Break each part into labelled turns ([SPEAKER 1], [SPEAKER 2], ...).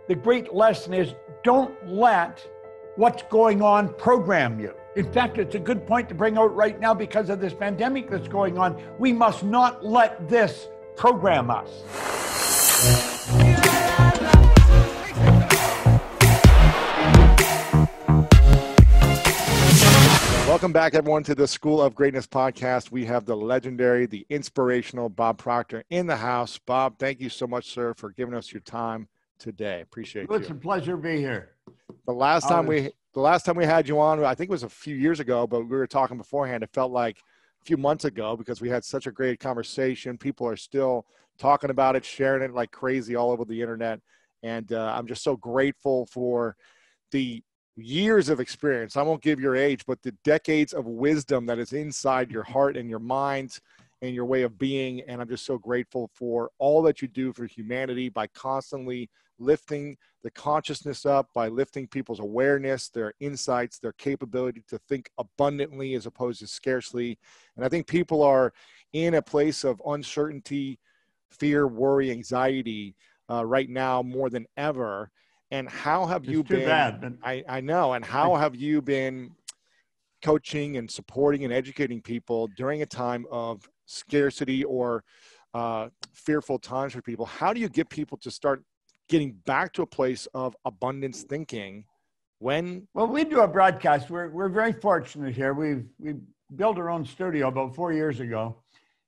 [SPEAKER 1] the great lesson is don't let what's going on program you. In fact, it's a good point to bring out right now because of this pandemic that's going on. We must not let this program us.
[SPEAKER 2] Welcome back, everyone, to the School of Greatness podcast. We have the legendary, the inspirational Bob Proctor in the house. Bob, thank you so much, sir, for giving us your time today. Appreciate you.
[SPEAKER 1] It's a pleasure to be here.
[SPEAKER 2] The last time we had you on, I think it was a few years ago, but we were talking beforehand. It felt like a few months ago because we had such a great conversation. People are still talking about it, sharing it like crazy all over the internet. And I'm just so grateful for the years of experience. I won't give your age, but the decades of wisdom that is inside your heart and your mind and your way of being. And I'm just so grateful for all that you do for humanity by constantly lifting the consciousness up, by lifting people's awareness, their insights, their capability to think abundantly as opposed to scarcely. And I think people are in a place of uncertainty, fear, worry, anxiety right now more than ever. And how have you been?
[SPEAKER 1] Bad,
[SPEAKER 2] I know. And how have you been coaching and supporting and educating people during a time of scarcity or fearful times for people? How do you get people to start getting back to a place of abundance thinking when?
[SPEAKER 1] Well, we do a broadcast. We're very fortunate here. We built our own studio about 4 years ago,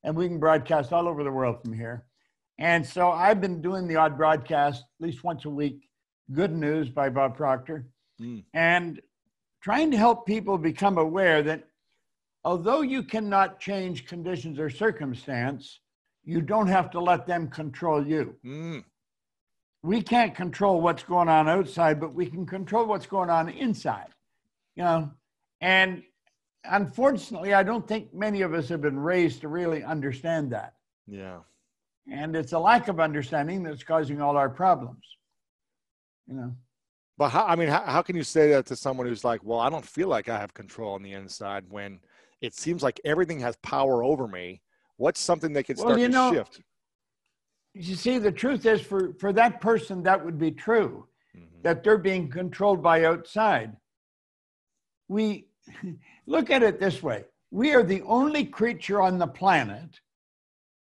[SPEAKER 1] and we can broadcast all over the world from here. And so I've been doing the odd broadcast at least once a week. Good News by Bob Proctor, and trying to help people become aware that although you cannot change conditions or circumstance, you don't have to let them control you. We can't control what's going on outside, but we can control what's going on inside, and unfortunately, I don't think many of us have been raised to really understand that.
[SPEAKER 2] Yeah.
[SPEAKER 1] And it's a lack of understanding that's causing all our problems.
[SPEAKER 2] But how can you say that to someone who's like, well, I don't feel like I have control on the inside when it seems like everything has power over me? What's something they can start to shift?
[SPEAKER 1] You see, the truth is for that person, that would be true, that they're being controlled by outside. We look at it this way. We are the only creature on the planet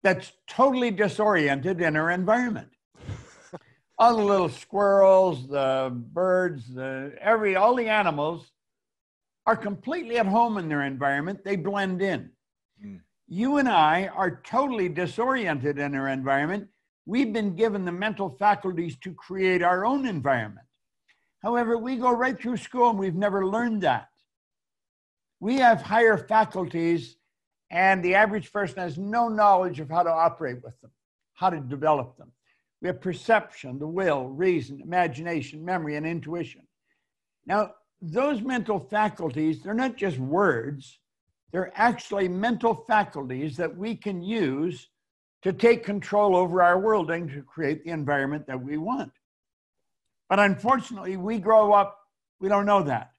[SPEAKER 1] that's totally disoriented in our environment. All the little squirrels, the birds, all the animals are completely at home in their environment. They blend in. You and I are totally disoriented in our environment. We've been given the mental faculties to create our own environment. However, we go right through school and we've never learned that. We have higher faculties, and the average person has no knowledge of how to operate with them, how to develop them. We have perception, the will, reason, imagination, memory, and intuition. Now, those mental faculties, they're not just words. They're actually mental faculties that we can use to take control over our world and to create the environment that we want. But unfortunately, we grow up, we don't know that.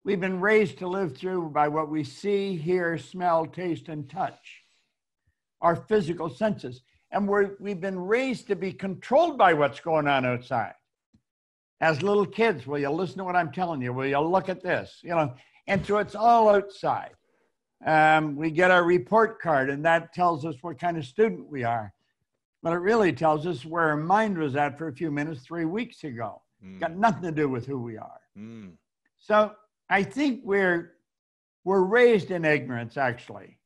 [SPEAKER 1] We've been raised to live through by what we see, hear, smell, taste, and touch, our physical senses. And we've been raised to be controlled by what's going on outside. As little kids, will you listen to what I'm telling you? Will you look at this? And so it's all outside. We get our report card, and that tells us what kind of student we are. But it really tells us where our mind was at for a few minutes 3 weeks ago. Got nothing to do with who we are. So I think we're raised in ignorance, actually.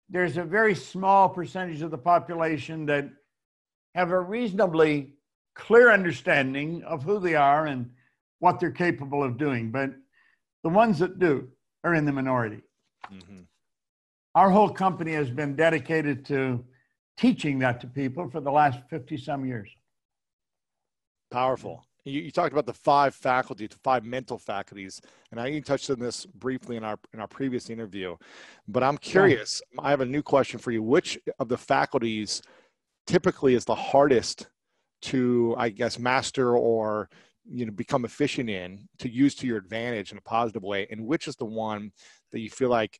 [SPEAKER 1] There's a very small percentage of the population that have a reasonably clear understanding of who they are and what they're capable of doing. But the ones that do are in the minority. Our whole company has been dedicated to teaching that to people for the last 50 some years.
[SPEAKER 2] Powerful. You talked about the 5 faculties, the 5 mental faculties, and I even touched on this briefly in our previous interview. But I'm curious. Yeah. I have a new question for you. Which of the faculties typically is the hardest to, I guess, master or become efficient in, to use to your advantage in a positive way, and which is the one that you feel like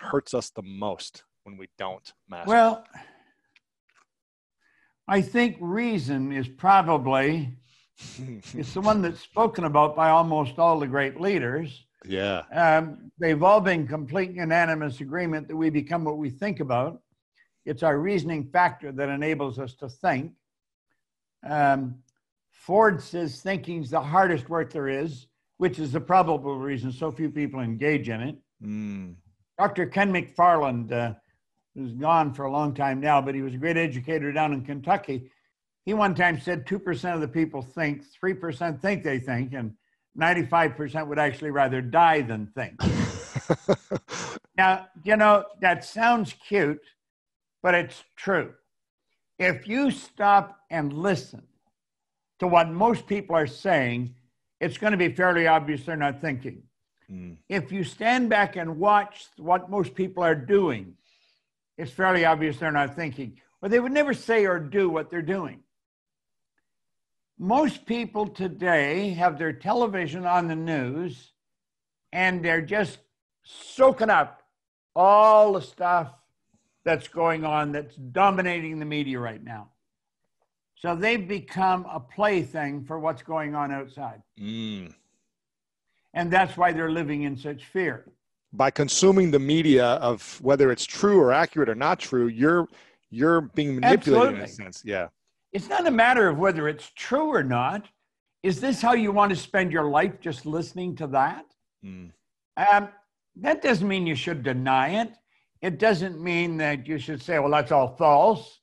[SPEAKER 2] hurts us the most when we don't master?
[SPEAKER 1] Well, I think reason is probably It's the one that's spoken about by almost all the great leaders.
[SPEAKER 2] Yeah.
[SPEAKER 1] They've all been complete unanimous agreement that we become what we think about. It's our reasoning factor that enables us to think. Ford says thinking's the hardest work there is, which is the probable reason so few people engage in it. Dr. Ken McFarland, who's gone for a long time now, but he was a great educator down in Kentucky. He one time said 2% of the people think, 3% think they think, and 95% would actually rather die than think. Now, you know, that sounds cute, but it's true. If you stop and listen to what most people are saying, it's going to be fairly obvious they're not thinking. If you stand back and watch what most people are doing, it's fairly obvious they're not thinking. Or they would never say or do what they're doing. Most people today have their television on the news and they're just soaking up all the stuff that's going on, that's dominating the media right now. So they've become a plaything for what's going on outside. And that's why they're living in such fear.
[SPEAKER 2] By consuming the media of whether it's true or accurate or not true, you're being manipulated in a sense. Yeah.
[SPEAKER 1] It's not a matter of whether it's true or not. Is this how you want to spend your life, just listening to that? That doesn't mean you should deny it. It doesn't mean that you should say, well, that's all false.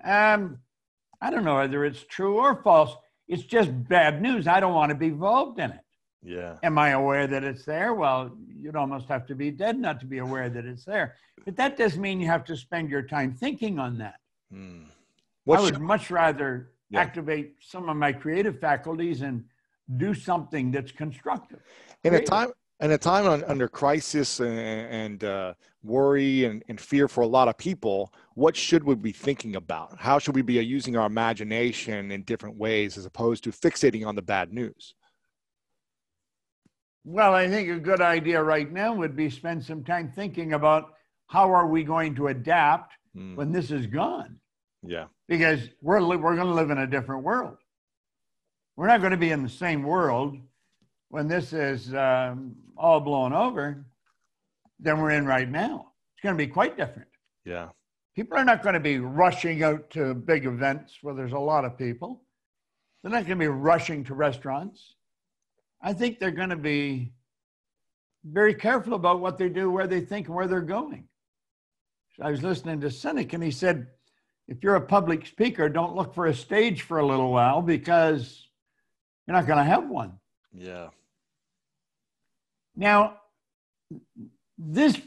[SPEAKER 1] I don't know whether it's true or false. It's just bad news. I don't want to be involved in it.
[SPEAKER 2] Yeah.
[SPEAKER 1] Am I aware that it's there? Well, you'd almost have to be dead not to be aware that it's there. But that doesn't mean you have to spend your time thinking on that. I would much rather activate some of my creative faculties and do something that's constructive.
[SPEAKER 2] In a time under crisis and worry and fear for a lot of people, what should we be thinking about? How should we be using our imagination in different ways as opposed to fixating on the bad news?
[SPEAKER 1] Well, I think a good idea right now would be spend some time thinking about how are we going to adapt when this is gone?
[SPEAKER 2] Yeah.
[SPEAKER 1] Because we're going to live in a different world. We're not going to be in the same world when this is all blown over than we're in right now. It's going to be quite different.
[SPEAKER 2] Yeah.
[SPEAKER 1] People are not going to be rushing out to big events where there's a lot of people. They're not going to be rushing to restaurants. I think they're going to be very careful about what they do, where they think, and where they're going. So I was listening to Cynic, and he said, if you're a public speaker, don't look for a stage for a little while because you're not going to have one.
[SPEAKER 2] Yeah.
[SPEAKER 1] Now, this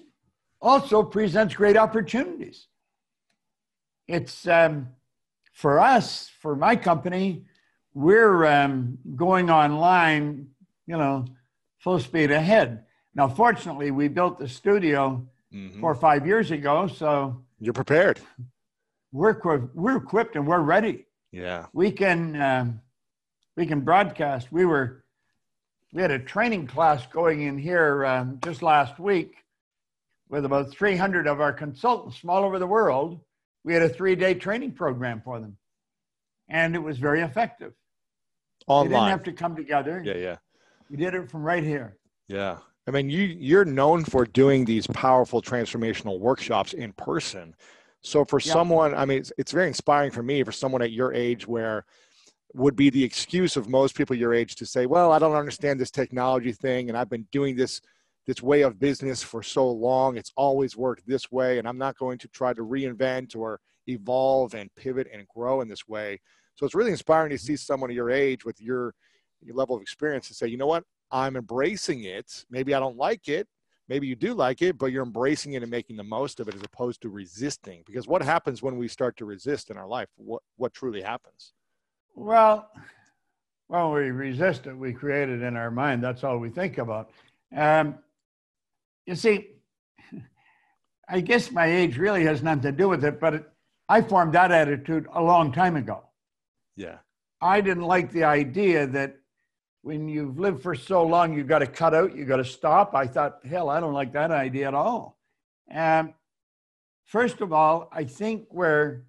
[SPEAKER 1] also presents great opportunities. It's for us, for my company, we're going online, full speed ahead. Now, fortunately, we built the studio 4 or 5 years ago, so
[SPEAKER 2] you're prepared.
[SPEAKER 1] We're equipped and we're ready.
[SPEAKER 2] Yeah,
[SPEAKER 1] we can broadcast. We had a training class going in here just last week with about 300 of our consultants from all over the world. We had a 3-day training program for them, and it was very effective.
[SPEAKER 2] Online.
[SPEAKER 1] They didn't have to come together.
[SPEAKER 2] Yeah.
[SPEAKER 1] We did it from right here.
[SPEAKER 2] Yeah. I mean, you're known for doing these powerful transformational workshops in person. So for someone, I mean, it's very inspiring for me, for someone at your age where would be the excuse of most people your age to say, well, I don't understand this technology thing. And I've been doing this way of business for so long. It's always worked this way. And I'm not going to try to reinvent or evolve and pivot and grow in this way. So it's really inspiring to see someone of your age with your level of experience to say, you know what, I'm embracing it. Maybe I don't like it. Maybe you do like it, but you're embracing it and making the most of it as opposed to resisting. Because what happens when we start to resist in our life? What truly happens?
[SPEAKER 1] Well, we resist it. We create it in our mind. That's all we think about. You see, I guess my age really has nothing to do with it, but I formed that attitude a long time ago.
[SPEAKER 2] Yeah.
[SPEAKER 1] I didn't like the idea that when you've lived for so long, you've got to cut out, you've got to stop. I thought, hell, I don't like that idea at all. First of all, I think we're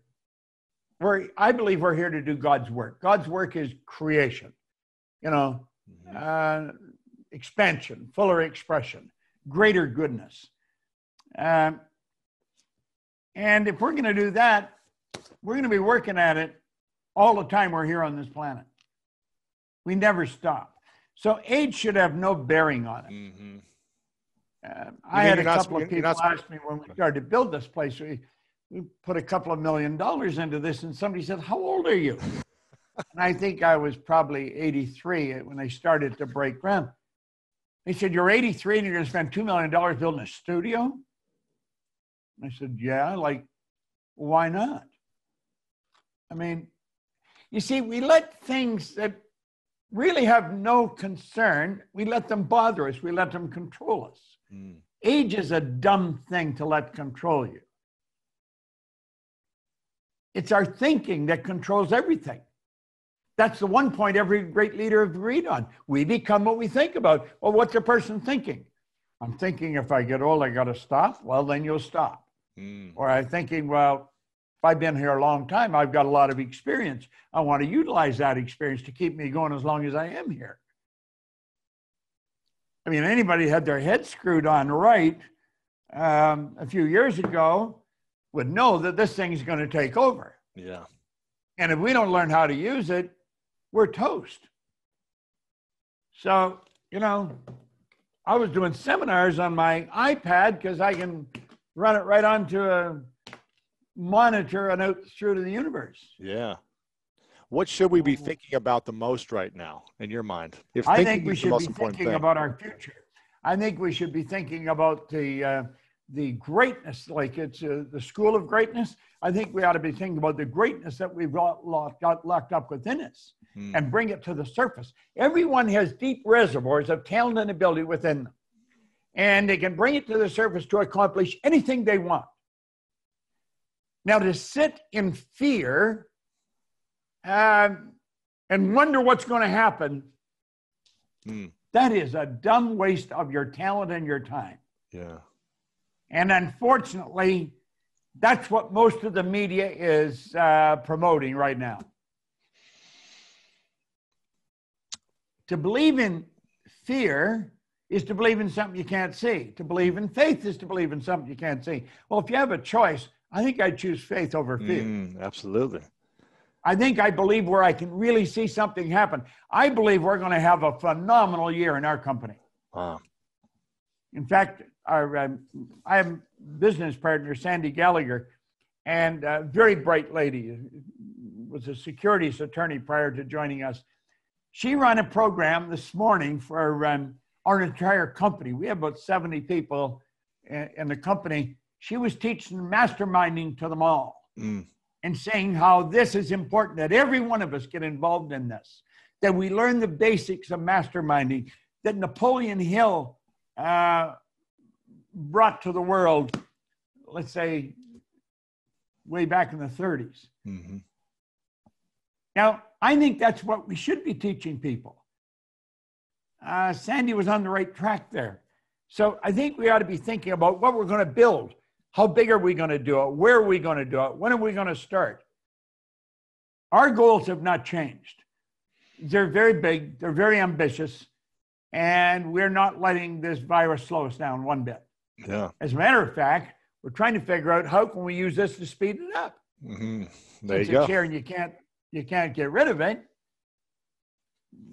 [SPEAKER 1] I believe we're here to do God's work. God's work is creation, expansion, fuller expression, greater goodness. And if we're going to do that, we're going to be working at it all the time we're here on this planet. We never stop. So age should have no bearing on it.
[SPEAKER 2] Mm-hmm.
[SPEAKER 1] I had a couple of people ask me when we started to build this place, we put a couple of $1 million into this, and somebody said, "How old are you?" And I think I was probably 83 when they started to break ground. They said, "You're 83 and you're going to spend $2 million building a studio?" And I said, "Yeah, why not?" I mean, you see, we let things that really have no concern, we let them bother us, we let them control us. Mm. Age is a dumb thing to let control you. It's our thinking that controls everything. That's the one point every great leader agreed on. We become what we think about. Well, what's a person thinking? I'm thinking if I get old, I got to stop. Well, then you'll stop. Mm. Or I'm thinking, well, if I've been here a long time, I've got a lot of experience. I want to utilize that experience to keep me going as long as I am here. I mean, anybody had their head screwed on right a few years ago would know that this thing is going to take over.
[SPEAKER 2] Yeah.
[SPEAKER 1] And if we don't learn how to use it, we're toast. So, I was doing seminars on my iPad because I can run it right onto a monitor and out through to the universe.
[SPEAKER 2] Yeah. What should we be thinking about the most right now in your mind?
[SPEAKER 1] I think we should be thinking about our future. I think we should be thinking about the greatness, like it's the school of greatness. I think we ought to be thinking about the greatness that we've got locked up within us and bring it to the surface. Everyone has deep reservoirs of talent and ability within them, and they can bring it to the surface to accomplish anything they want. Now, to sit in fear and wonder what's going to happen, that is a dumb waste of your talent and your time.
[SPEAKER 2] Yeah.
[SPEAKER 1] And unfortunately, that's what most of the media is promoting right now. To believe in fear is to believe in something you can't see. To believe in faith is to believe in something you can't see. Well, if you have a choice, I think I'd choose faith over fear.
[SPEAKER 2] Absolutely.
[SPEAKER 1] I think I believe where I can really see something happen. I believe we're going to have a phenomenal year in our company.
[SPEAKER 2] Wow.
[SPEAKER 1] In fact, I have a business partner, Sandy Gallagher, and a very bright lady, was a securities attorney prior to joining us. She ran a program this morning for our entire company. We have about 70 people in the company. She was teaching masterminding to them all and saying how this is important, that every one of us get involved in this, that we learn the basics of masterminding, that Napoleon Hill brought to the world, let's say, way back in the 30s. Mm-hmm. Now, I think that's what we should be teaching people. Sandy was on the right track there. So I think we ought to be thinking about what we're going to build. How big are we going to do it? Where are we going to do it? When are we going to start? Our goals have not changed. They're very big. They're very ambitious. And we're not letting this virus slow us down one bit.
[SPEAKER 2] Yeah.
[SPEAKER 1] As a matter of fact, we're trying to figure out how can we use this to speed it up.
[SPEAKER 2] Mm-hmm.
[SPEAKER 1] There you go. It's here and you can't get rid of it.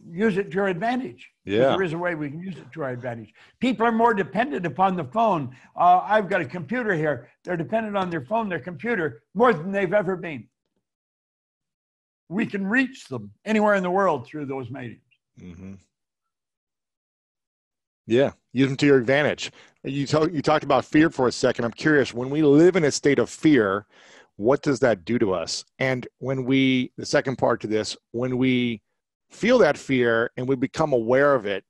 [SPEAKER 1] Use it to your advantage.
[SPEAKER 2] Yeah.
[SPEAKER 1] There is a way we can use it to our advantage. People are more dependent upon the phone. I've got a computer here. They're dependent on their phone, their computer, more than they've ever been. We can reach them anywhere in the world through those mediums.
[SPEAKER 2] Mm-hmm. Yeah, use them to your advantage. You talked about fear for a second. I'm curious, when we live in a state of fear, what does that do to us? And the second part to this, when we feel that fear and we become aware of it,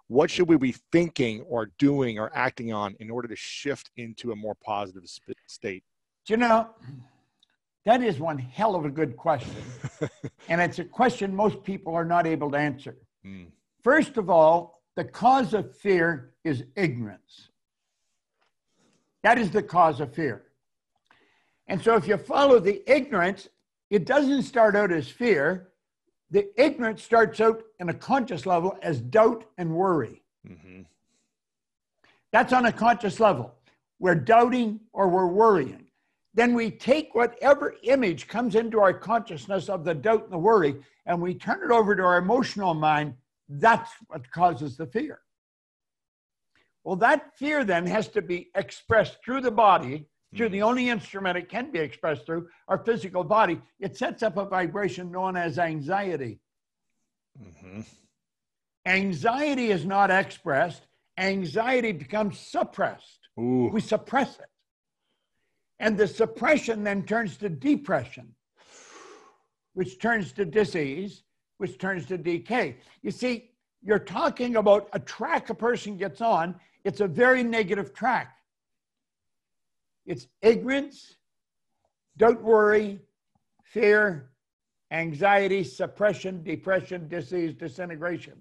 [SPEAKER 2] what should we be thinking or doing or acting on in order to shift into a more positive state?
[SPEAKER 1] That is one hell of a good question. And it's a question most people are not able to answer. First of all, the cause of fear is ignorance. That is the cause of fear. And so if you follow the ignorance, It doesn't start out as fear. The ignorance starts out in a conscious level as doubt and worry. Mm-hmm. That's on a conscious level. We're doubting or we're worrying. Then we take whatever image comes into our consciousness of the doubt and the worry, and we turn it over to our emotional mind. That's what causes the fear. Well, that fear then has to be expressed through the body, through the only instrument it can be expressed through, our physical body. It sets up a vibration known as anxiety. Mm-hmm. Anxiety is not expressed. Anxiety becomes suppressed. Ooh. We suppress it. And the suppression then turns to depression, which turns to disease, which turns to decay. You see, you're talking about a track a person gets on. It's a very negative track. It's ignorance, doubt, worry, fear, anxiety, suppression, depression, disease, disintegration.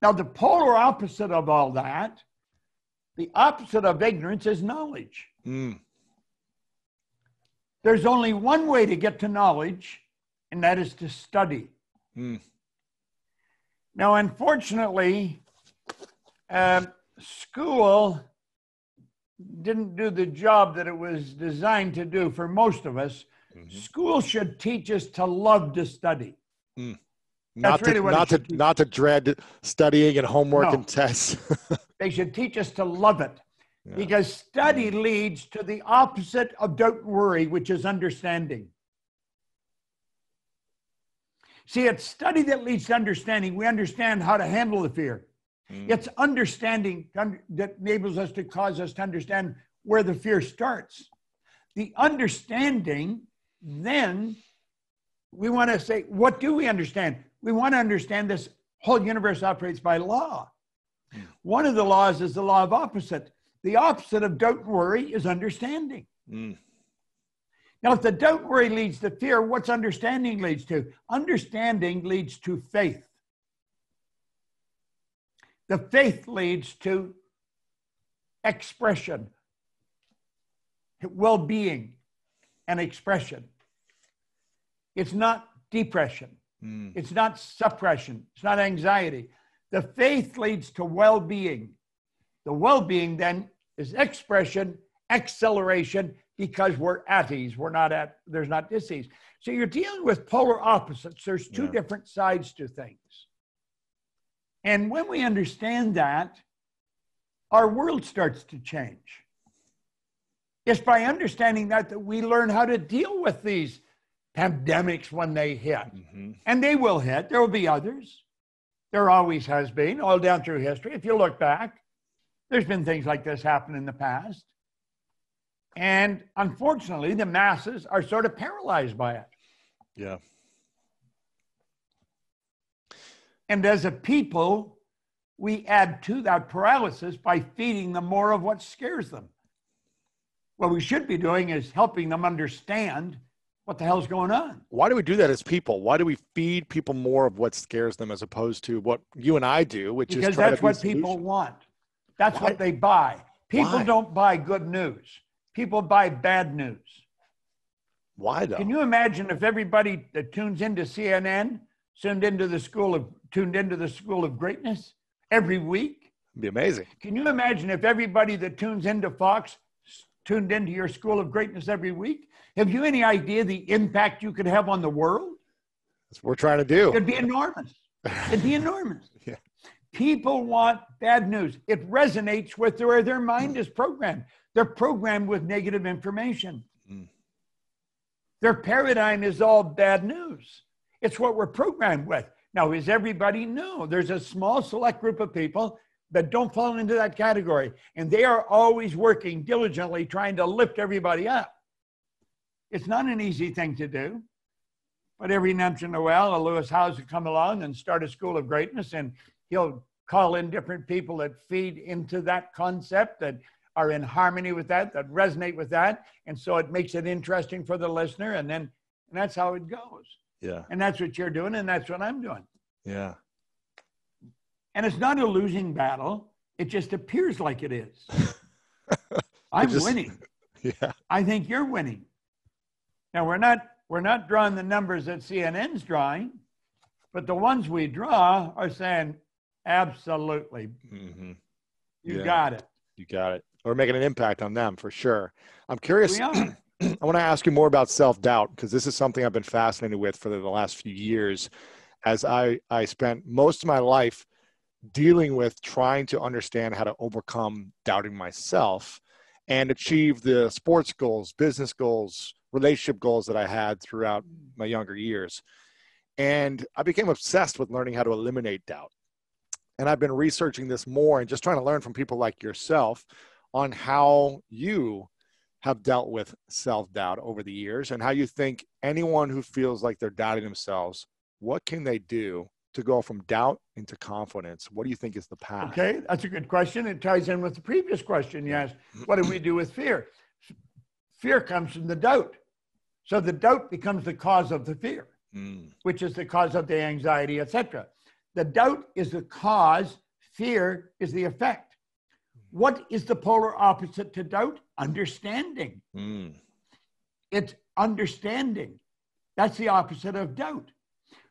[SPEAKER 1] Now, the polar opposite of all that, the opposite of ignorance is knowledge. Mm. There's only one way to get to knowledge, and that is to study. Mm. Now, unfortunately, school didn't do the job that it was designed to do for most of us. Mm-hmm. School should teach us to love to study. Mm.
[SPEAKER 2] Not to dread studying and homework and tests.
[SPEAKER 1] They should teach us to love it. Yeah. Because study leads to the opposite of doubt and worry, which is understanding. See, it's study that leads to understanding. We understand how to handle the fear. It's understanding that enables us to cause us to understand where the fear starts. The understanding, then we want to say, what do we understand? We want to understand this whole universe operates by law. One of the laws is the law of opposite. The opposite of doubt and worry is understanding. Now, if the doubt and worry leads to fear, what's understanding leads to? Understanding leads to faith. The faith leads to expression, well-being, and expression. It's not depression. It's not suppression. It's not anxiety. The faith leads to well-being. The well-being then is expression, acceleration, because we're at ease. There's not disease. So you're dealing with polar opposites. There's two different sides to things. And when we understand that, our world starts to change. It's by understanding that we learn how to deal with these pandemics when they hit. Mm-hmm. And they will hit. There will be others. There always has been, all down through history. If you look back, there's been things like this happen in the past. And unfortunately, the masses are sort of paralyzed by it.
[SPEAKER 2] Yeah.
[SPEAKER 1] And as a people, we add to that paralysis by feeding them more of what scares them. What we should be doing is helping them understand what the hell's going on.
[SPEAKER 2] Why do we do that as people? Why do we feed people more of what scares them as opposed to what you and I do, which
[SPEAKER 1] is try to be what people want. That's what they buy. People don't buy good news. People buy bad news.
[SPEAKER 2] Why though?
[SPEAKER 1] Can you imagine if everybody that tunes into CNN tuned into the school of greatness every week?
[SPEAKER 2] It'd be amazing.
[SPEAKER 1] Can you imagine if everybody that tunes into Fox tuned into your school of greatness every week? Have you any idea the impact you could have on the world?
[SPEAKER 2] That's what we're trying to do.
[SPEAKER 1] It'd be enormous. It'd be enormous.
[SPEAKER 2] Yeah.
[SPEAKER 1] People want bad news. It resonates with where their mind is programmed. They're programmed with negative information. Their paradigm is all bad news. It's what we're programmed with. Now, is everybody? No. There's a small select group of people that don't fall into that category. And they are always working diligently trying to lift everybody up. It's not an easy thing to do. But every once in a while, a Lewis Howes will come along and start a school of greatness, and he'll call in different people that feed into that concept, that are in harmony with that resonate with that. And so it makes it interesting for the listener. And that's how it goes.
[SPEAKER 2] Yeah.
[SPEAKER 1] And that's what you're doing. And that's what I'm doing.
[SPEAKER 2] Yeah.
[SPEAKER 1] And it's not a losing battle. It just appears like it is. I'm winning.
[SPEAKER 2] Yeah.
[SPEAKER 1] I think you're winning. Now, we're not not drawing the numbers that CNN's drawing, but the ones we draw are saying, absolutely, you got it.
[SPEAKER 2] You got it. We're making an impact on them for sure. I'm curious.
[SPEAKER 1] We are.
[SPEAKER 2] I want to ask you more about self-doubt, because this is something I've been fascinated with for the last few years, as I spent most of my life dealing with trying to understand how to overcome doubting myself and achieve the sports goals, business goals, relationship goals that I had throughout my younger years. And I became obsessed with learning how to eliminate doubt. And I've been researching this more and just trying to learn from people like yourself on how you have dealt with self-doubt over the years, and how you think anyone who feels like they're doubting themselves, what can they do to go from doubt into confidence? What do you think is the path?
[SPEAKER 1] Okay, that's a good question. It ties in with the previous question you asked. What do we do with fear? Fear comes from the doubt. So the doubt becomes the cause of the fear, which is the cause of the anxiety, etc. The doubt is the cause, fear is the effect. What is the polar opposite to doubt? Understanding. It's understanding. That's the opposite of doubt.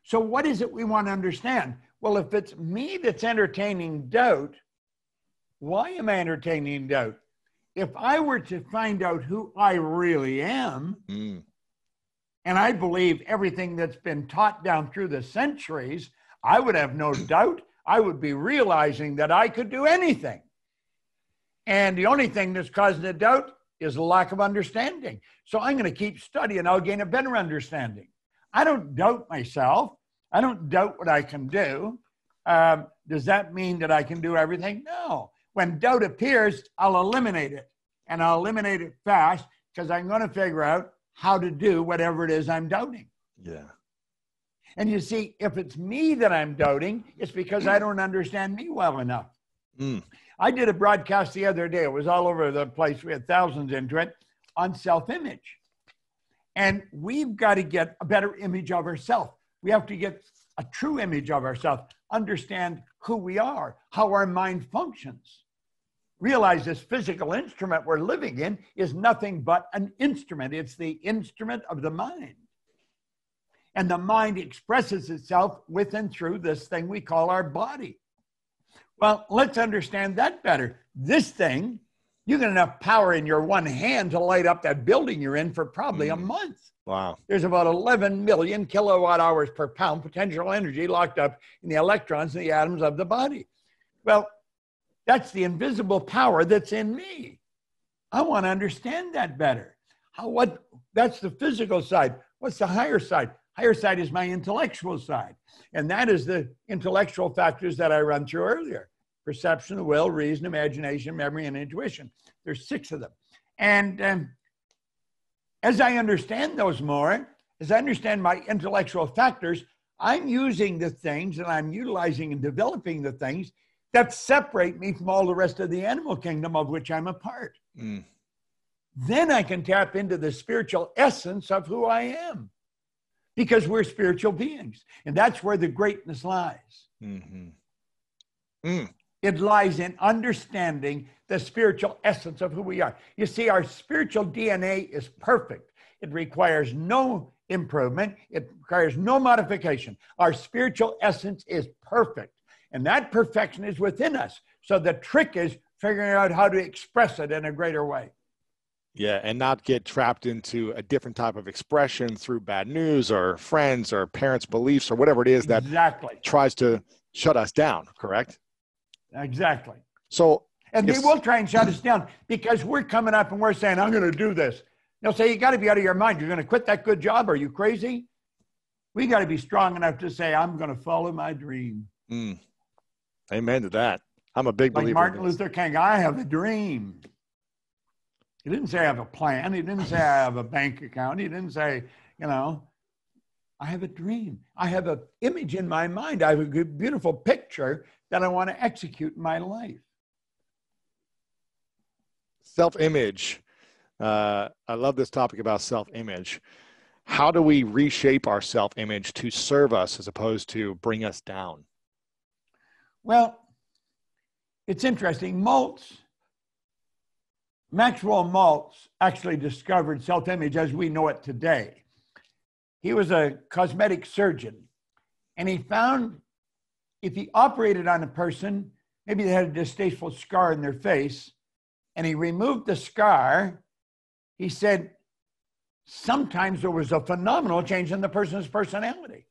[SPEAKER 1] So what is it we want to understand? Well, if it's me that's entertaining doubt, why am I entertaining doubt? If I were to find out who I really am, and I believe everything that's been taught down through the centuries, I would have no doubt. I would be realizing that I could do anything. And the only thing that's causing the doubt is a lack of understanding. So I'm going to keep studying. I'll gain a better understanding. I don't doubt myself. I don't doubt what I can do. Does that mean that I can do everything? No. When doubt appears, I'll eliminate it. And I'll eliminate it fast, because I'm going to figure out how to do whatever it is I'm doubting.
[SPEAKER 2] Yeah.
[SPEAKER 1] And you see, if it's me that I'm doubting, it's because I don't understand me well enough. I did a broadcast the other day. It was all over the place. We had thousands into it on self-image. And we've got to get a better image of ourselves. We have to get a true image of ourselves, understand who we are, how our mind functions. Realize this physical instrument we're living in is nothing but an instrument. It's the instrument of the mind. And the mind expresses itself with and through this thing we call our body. Well, let's understand that better. This thing, you get enough power in your one hand to light up that building you're in for probably a month.
[SPEAKER 2] Wow.
[SPEAKER 1] There's about 11 million kilowatt hours per pound potential energy locked up in the electrons and the atoms of the body. Well, that's the invisible power that's in me. I want to understand that better. That's the physical side. What's the higher side? Higher side is my intellectual side. And that is the intellectual factors that I run through earlier. Perception, will, reason, imagination, memory, and intuition. There's 6 of them. And as I understand those more, as I understand my intellectual factors, I'm using the things and I'm utilizing and developing the things that separate me from all the rest of the animal kingdom of which I'm a part. Then I can tap into the spiritual essence of who I am, because we're spiritual beings. And that's where the greatness lies. It lies in understanding the spiritual essence of who we are. You see, our spiritual DNA is perfect. It requires no improvement. It requires no modification. Our spiritual essence is perfect. And that perfection is within us. So the trick is figuring out how to express it in a greater way.
[SPEAKER 2] Yeah, and not get trapped into a different type of expression through bad news or friends or parents' beliefs or whatever it is that tries to shut us down, correct?
[SPEAKER 1] Exactly.
[SPEAKER 2] So,
[SPEAKER 1] and they will try and shut us down because we're coming up and we're saying, I'm going to do this. They'll say, you got to be out of your mind. You're going to quit that good job. Are you crazy? We got to be strong enough to say, I'm going to follow my dream.
[SPEAKER 2] Amen to that. I'm a big believer.
[SPEAKER 1] Like Martin Luther King, I have a dream. He didn't say I have a plan. He didn't say I have a bank account. He didn't say, I have a dream. I have an image in my mind. I have a good, beautiful picture that I want to execute in my life.
[SPEAKER 2] Self-image. I love this topic about self-image. How do we reshape our self-image to serve us as opposed to bring us down?
[SPEAKER 1] Well, it's interesting. Maxwell Maltz actually discovered self-image as we know it today. He was a cosmetic surgeon, and he found if he operated on a person, maybe they had a distasteful scar in their face, and he removed the scar, he said sometimes there was a phenomenal change in the person's personality.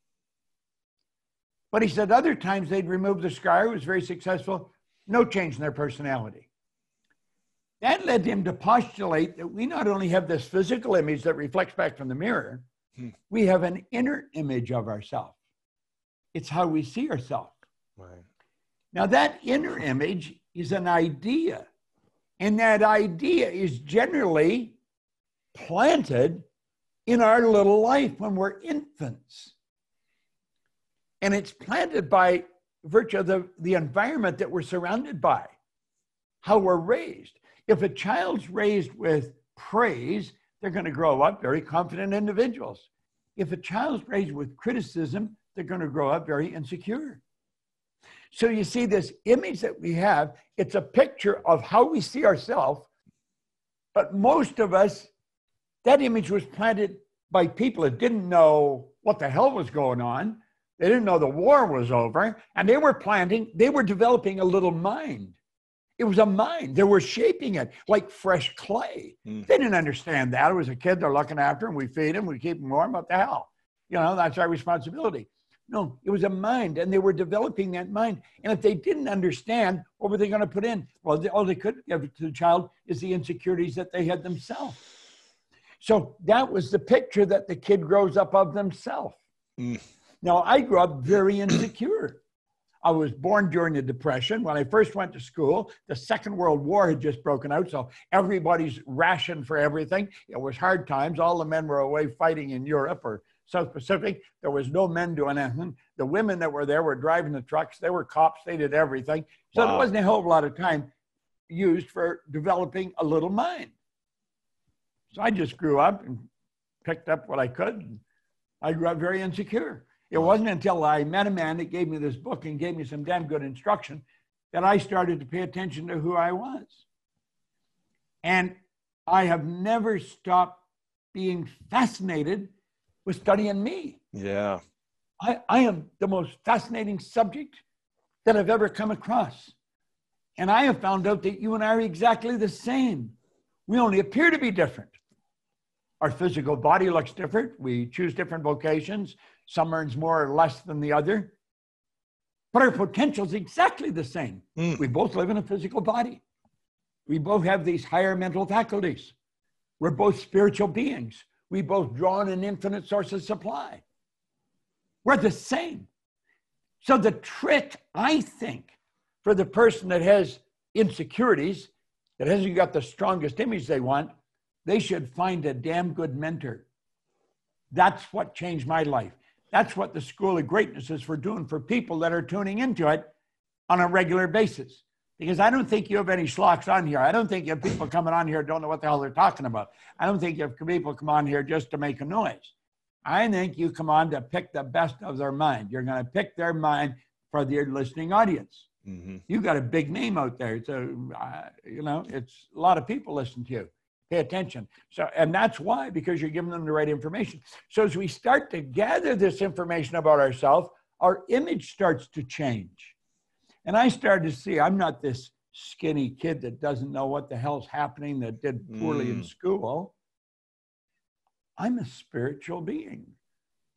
[SPEAKER 1] But he said other times they'd remove the scar, it was very successful, no change in their personality. That led him to postulate that we not only have this physical image that reflects back from the mirror, we have an inner image of ourselves. It's how we see ourselves.
[SPEAKER 2] Right.
[SPEAKER 1] Now that inner image is an idea, and that idea is generally planted in our little life when we're infants. And it's planted by virtue of the environment that we're surrounded by, how we're raised. If a child's raised with praise, they're going to grow up very confident individuals. If a child's raised with criticism, they're going to grow up very insecure. So you see this image that we have, it's a picture of how we see ourselves, but most of us, that image was planted by people that didn't know what the hell was going on. They didn't know the war was over, and they were developing a little mind. It was a mind. They were shaping it like fresh clay. They didn't understand that. It was a kid, they're looking after him, we feed him, we keep him warm, what the hell? You know, that's our responsibility. No, it was a mind, and they were developing that mind. And if they didn't understand, what were they going to put in? Well, all they could give to the child is the insecurities that they had themselves. So that was the picture that the kid grows up of themselves. Now, I grew up very insecure. I was born during the Depression. When I first went to school, the Second World War had just broken out, so everybody's rationed for everything. It was hard times. All the men were away fighting in Europe or South Pacific. There was no men doing anything. The women that were there were driving the trucks. They were cops. They did everything. So there wasn't a whole lot of time used for developing a little mind. So I just grew up and picked up what I could. I grew up very insecure. It wasn't until I met a man that gave me this book and gave me some damn good instruction that I started to pay attention to who I was. And I have never stopped being fascinated with studying me.
[SPEAKER 2] Yeah.
[SPEAKER 1] I am the most fascinating subject that I've ever come across. And I have found out that you and I are exactly the same. We only appear to be different. Our physical body looks different. We choose different vocations. Some earns more or less than the other. But our potential is exactly the same. We both live in a physical body. We both have these higher mental faculties. We're both spiritual beings. We both draw on an infinite source of supply. We're the same. So the trick, I think, for the person that has insecurities, that hasn't got the strongest image they want, they should find a damn good mentor. That's what changed my life. That's what the School of Greatness is for doing for people that are tuning into it on a regular basis. Because I don't think you have any schlocks on here. I don't think you have people coming on here who don't know what the hell they're talking about. I don't think you have people come on here just to make a noise. I think you come on to pick the best of their mind. You're going to pick their mind for their listening audience. You got a big name out there. So, it's a lot of people listen to you. Pay attention. So, and that's why, because you're giving them the right information. So as we start to gather this information about ourselves, our image starts to change. And I started to see, I'm not this skinny kid that doesn't know what the hell's happening, that did poorly in school. I'm a spiritual being.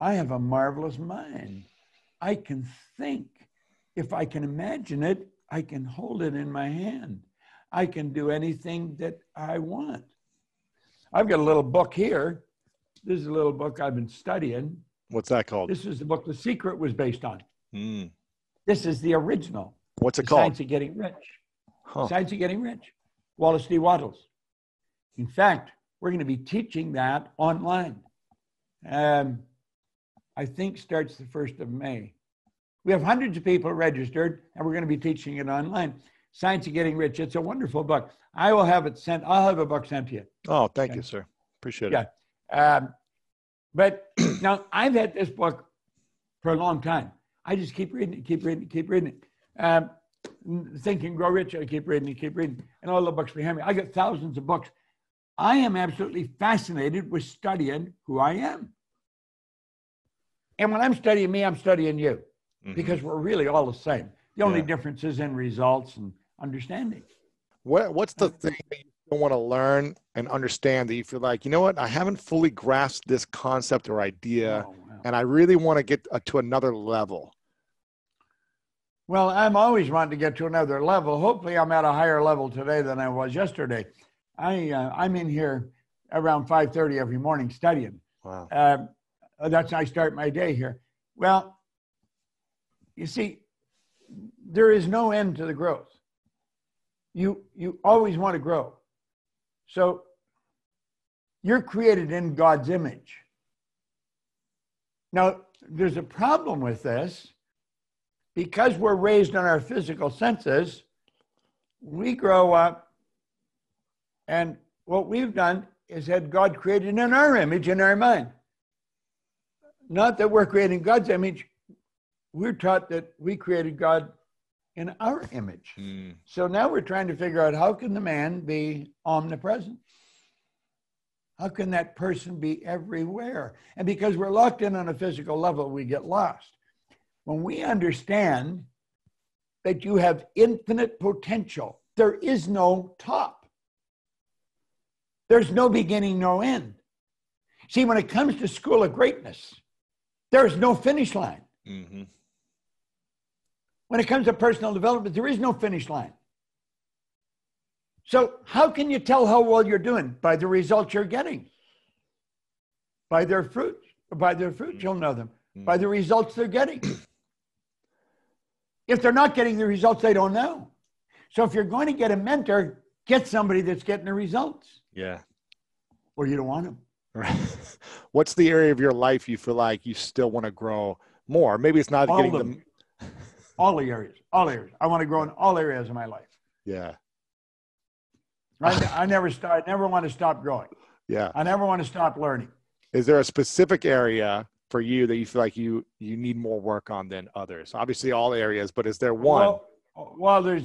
[SPEAKER 1] I have a marvelous mind. I can think. If I can imagine it, I can hold it in my hand. I can do anything that I want. I've got a little book here. This is a little book I've been studying.
[SPEAKER 2] What's that called?
[SPEAKER 1] This is the book The Secret was based on. This is the original.
[SPEAKER 2] What's it called?
[SPEAKER 1] Science of Getting Rich. Science of Getting Rich. Wallace D. Wattles. In fact, we're going to be teaching that online. I think starts the 1st of May. We have hundreds of people registered, and we're going to be teaching it online. Science of Getting Rich. It's a wonderful book. I will have it sent. I'll have a book sent to you.
[SPEAKER 2] Oh, thank you, sir. Appreciate it.
[SPEAKER 1] Yeah. But now I've had this book for a long time. I just keep reading it. Think and Grow Rich. I keep reading. And all the books behind me. I got thousands of books. I am absolutely fascinated with studying who I am. And when I'm studying me, I'm studying you because we're really all the same. The only difference is in results and understanding.
[SPEAKER 2] What's the thing that you still want to learn and understand that you feel like, you know what, I haven't fully grasped this concept or idea, and I really want to get to another level?
[SPEAKER 1] Well, I'm always wanting to get to another level. Hopefully, I'm at a higher level today than I was yesterday. I'm in here around 5:30 every morning studying.
[SPEAKER 2] Wow.
[SPEAKER 1] That's how I start my day here. Well, you see, there is no end to the growth. You always want to grow. So you're created in God's image. Now, there's a problem with this. Because we're raised on our physical senses, we grow up, and what we've done is had God created in our image, in our mind. Not that we're creating God's image. We're taught that we created God in our image. So now we're trying to figure out, how can the man be omnipresent? How can that person be everywhere? And because we're locked in on a physical level, we get lost. When we understand that you have infinite potential, there is no top. There's no beginning, no end. See, when it comes to School of Greatness, there's no finish line. When it comes to personal development, there is no finish line. So how can you tell how well you're doing? By the results you're getting. By their fruit. By their fruit, you'll know them. By the results they're getting. If they're not getting the results, they don't know. So if you're going to get a mentor, get somebody that's getting the results.
[SPEAKER 2] Yeah.
[SPEAKER 1] Or you don't want them.
[SPEAKER 2] Right. What's the area of your life you feel like you still want to grow more? Maybe it's not getting them.
[SPEAKER 1] All the areas. All areas. I want to grow in all areas of my life.
[SPEAKER 2] Yeah.
[SPEAKER 1] I never want to stop growing.
[SPEAKER 2] Yeah.
[SPEAKER 1] I never want to stop learning.
[SPEAKER 2] Is there a specific area for you that you feel like you need more work on than others? Obviously all areas, but is there one?
[SPEAKER 1] Well, there's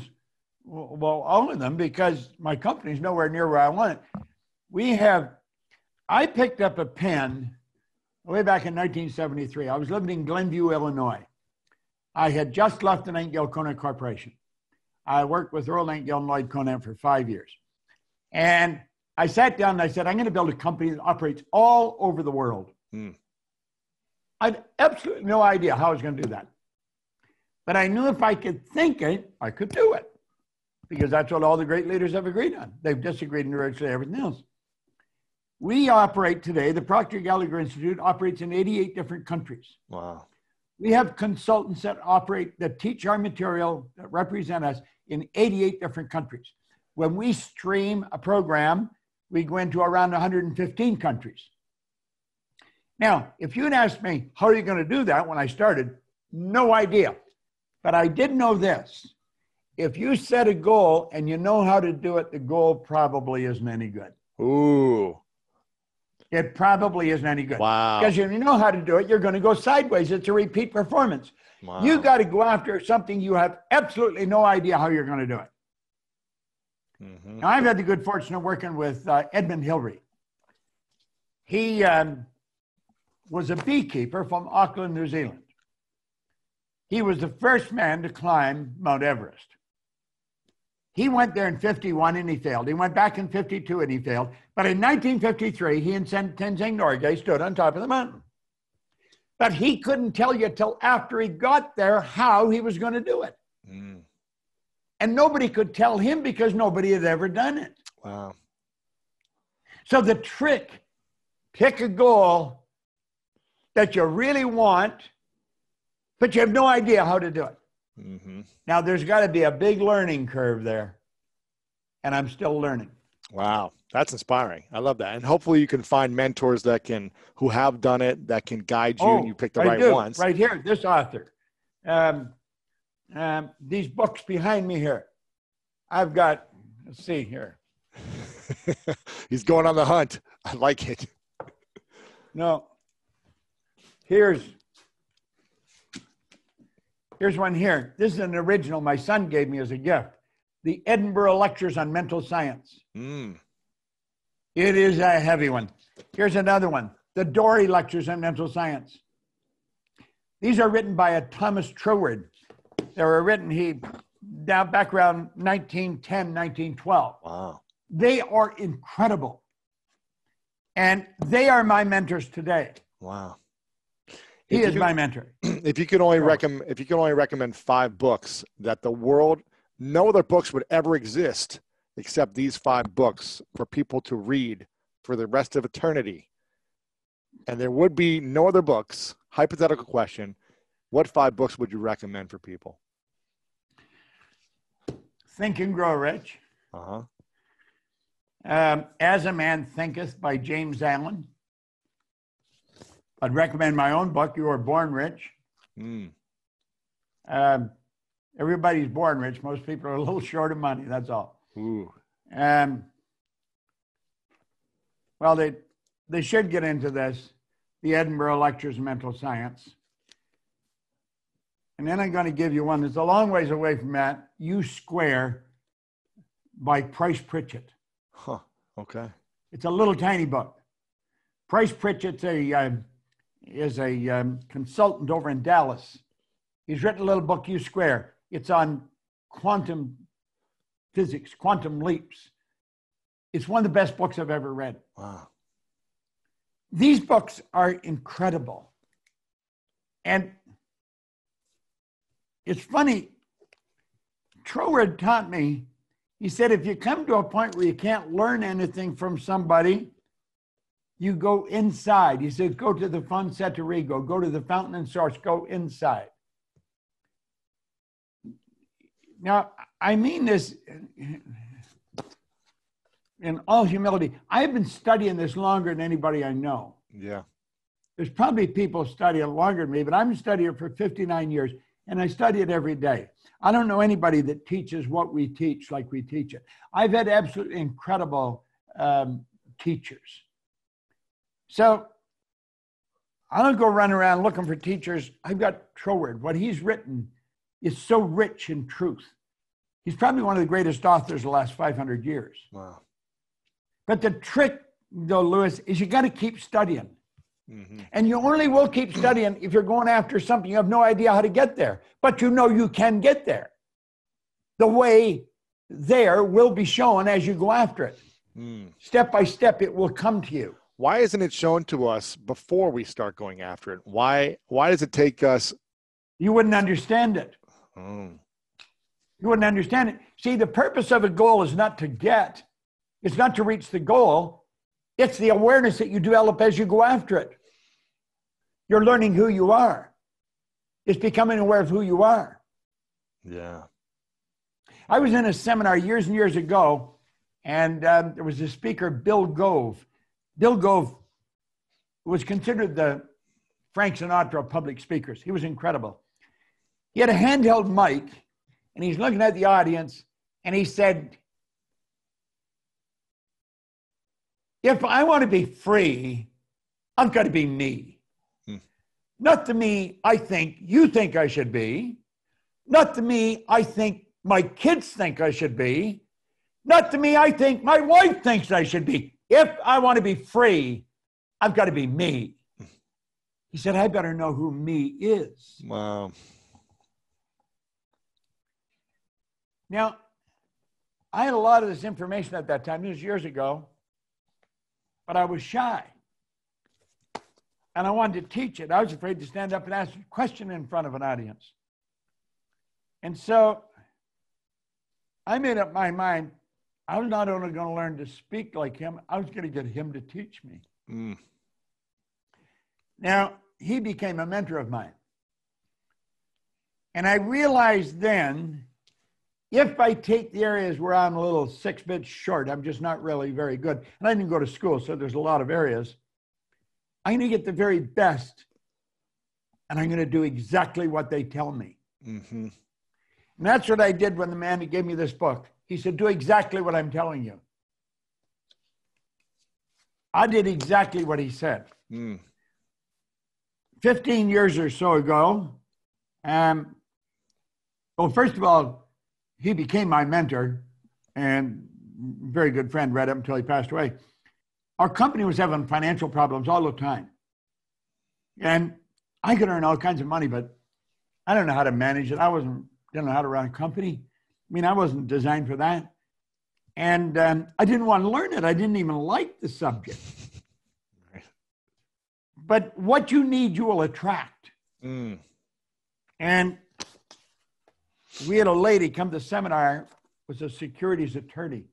[SPEAKER 1] all of them, because my company's nowhere near where I want it. I picked up a pen way back in 1973. I was living in Glenview, Illinois. I had just left the Nightingale Conant Corporation. I worked with Earl Nightingale and Lloyd Conant for 5 years. And I sat down and I said, I'm going to build a company that operates all over the world. I had absolutely no idea how I was going to do that. But I knew if I could think it, I could do it. Because that's what all the great leaders have agreed on. They've disagreed in virtually everything else. We operate today, the Proctor Gallagher Institute operates in 88 different countries.
[SPEAKER 2] Wow.
[SPEAKER 1] We have consultants that teach our material, that represent us in 88 different countries. When we stream a program, we go into around 115 countries. Now, if you'd asked me, how are you going to do that when I started? No idea. But I did know this. If you set a goal and you know how to do it, the goal probably isn't any good.
[SPEAKER 2] Ooh.
[SPEAKER 1] It probably isn't any good.
[SPEAKER 2] Wow.
[SPEAKER 1] Because if you know how to do it, you're going to go sideways. It's a repeat performance.
[SPEAKER 2] Wow.
[SPEAKER 1] You got to go after something you have absolutely no idea how you're going to do it. Now, I've had the good fortune of working with Edmund Hillary. He was a beekeeper from Auckland, New Zealand. He was the first man to climb Mount Everest. He went there in 51 and he failed. He went back in 52 and he failed. But in 1953, he and Tenzing Norgay stood on top of the mountain. But he couldn't tell you till after he got there how he was going to do it. And nobody could tell him because nobody had ever done it.
[SPEAKER 2] Wow.
[SPEAKER 1] So the trick, pick a goal that you really want, but you have no idea how to do it. Now, there's got to be a big learning curve there, and I'm still learning.
[SPEAKER 2] Wow, that's inspiring. I love that. And hopefully you can find mentors who have done it, that can guide you, and you pick the right ones.
[SPEAKER 1] Right here, this author. These books behind me here. I've got, let's see here.
[SPEAKER 2] He's going on the hunt. I like it.
[SPEAKER 1] No. Here's one here. This is an original my son gave me as a gift. The Edinburgh Lectures on Mental Science. It is a heavy one. Here's another one. The Dory Lectures on Mental Science. These are written by a Thomas Troward. They were written down back around 1910, 1912.
[SPEAKER 2] Wow.
[SPEAKER 1] They are incredible. And they are my mentors today.
[SPEAKER 2] Wow.
[SPEAKER 1] He is my mentor.
[SPEAKER 2] If you could only recommend 5 books that the world, no other books would ever exist except these 5 books for people to read for the rest of eternity, and there would be no other books, hypothetical question, what 5 books would you recommend for people?
[SPEAKER 1] Think and Grow Rich.
[SPEAKER 2] Uh-huh.
[SPEAKER 1] As a Man Thinketh by James Allen. I'd recommend my own book, You Were Born Rich. Everybody's born rich. Most people are a little short of money, that's all.
[SPEAKER 2] Ooh.
[SPEAKER 1] Well, they should get into this, the Edinburgh Lectures of Mental Science. And then I'm going to give you one that's a long ways away from that, U Square by Price Pritchett.
[SPEAKER 2] Huh, okay.
[SPEAKER 1] It's a little tiny book. Price Pritchett is a consultant over in Dallas. He's written a little book, U Square. It's on quantum physics, quantum leaps. It's one of the best books I've ever read.
[SPEAKER 2] Wow.
[SPEAKER 1] These books are incredible. And it's funny, Troward taught me, he said, if you come to a point where you can't learn anything from somebody, you go inside. He said, go to the Fonset Arrigo, go to the fountain and source, go inside. Now, I mean this in all humility. I've been studying this longer than anybody I know.
[SPEAKER 2] Yeah.
[SPEAKER 1] There's probably people studying it longer than me, but I've been studying it for 59 years, and I study it every day. I don't know anybody that teaches what we teach like we teach it. I've had absolutely incredible teachers. So I don't go run around looking for teachers. I've got Troward. What he's written is so rich in truth. He's probably one of the greatest authors of the last 500 years.
[SPEAKER 2] Wow.
[SPEAKER 1] But the trick, though, Lewis, is you got to keep studying.
[SPEAKER 2] Mm-hmm.
[SPEAKER 1] And you only will keep studying if you're going after something you have no idea how to get there. But you know you can get there. The way there will be shown as you go after it. Step by step, it will come to you.
[SPEAKER 2] Why isn't it shown to us before we start going after it? Why does it take us?
[SPEAKER 1] You wouldn't understand it. You wouldn't understand it. See, the purpose of a goal is not to get. It's not to reach the goal. It's the awareness that you develop as you go after it. You're learning who you are. It's becoming aware of who you are.
[SPEAKER 2] Yeah.
[SPEAKER 1] I was in a seminar years and years ago, and there was a speaker, Bill Gove. Bill Gove was considered the Frank Sinatra of public speakers. He was incredible. He had a handheld mic, and he's looking at the audience, and he said, if I want to be free, I've got to be me. Not the me I think you think I should be. Not the me I think my kids think I should be. Not the me I think my wife thinks I should be. If I want to be free, I've got to be me. He said, I better know who me is.
[SPEAKER 2] Wow.
[SPEAKER 1] Now, I had a lot of this information at that time. This was years ago. But I was shy. And I wanted to teach it. I was afraid to stand up and ask a question in front of an audience. And so I made up my mind, I was not only going to learn to speak like him, I was going to get him to teach me. Now, he became a mentor of mine. And I realized then, if I take the areas where I'm a little 6 bits short, I'm just not really very good, and I didn't go to school, so there's a lot of areas, I'm going to get the very best, and I'm going to do exactly what they tell me. And that's what I did when the man who gave me this book, he said, do exactly what I'm telling you. I did exactly what he said. 15 years or so ago, well, first of all, he became my mentor and very good friend right up until he passed away. Our company was having financial problems all the time. And I could earn all kinds of money, but I don't know how to manage it. Didn't know how to run a company. I mean, I wasn't designed for that. And I didn't want to learn it. I didn't even like the subject.
[SPEAKER 2] Right.
[SPEAKER 1] But what you need, you will attract. And we had a lady come to seminar, was a securities attorney.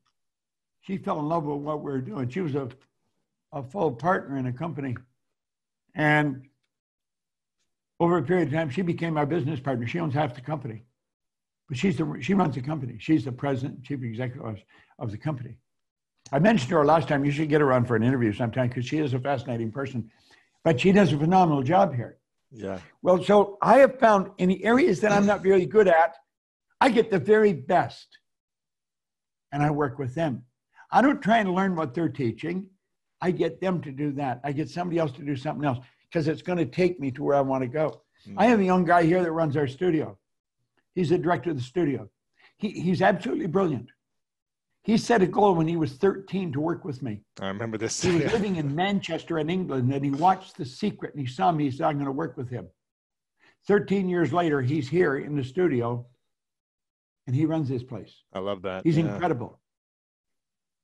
[SPEAKER 1] She fell in love with what we were doing. She was a full partner in a company. And over a period of time, she became our business partner. She owns half the company. But she runs the company. She's the president, chief executive of the company. I mentioned to her last time, you should get her on for an interview sometime because she is a fascinating person. But she does a phenomenal job here.
[SPEAKER 2] Yeah.
[SPEAKER 1] Well, so I have found in the areas that I'm not very good at, I get the very best. And I work with them. I don't try and learn what they're teaching. I get them to do that. I get somebody else to do something else because it's going to take me to where I want to go. I have a young guy here that runs our studio. He's the director of the studio. He's absolutely brilliant. He set a goal when he was 13 to work with me.
[SPEAKER 2] I remember this.
[SPEAKER 1] He was living in Manchester in England, and he watched The Secret, and he saw me. He said, I'm going to work with him. 13 years later, he's here in the studio, and he runs this place.
[SPEAKER 2] I love that.
[SPEAKER 1] He's incredible.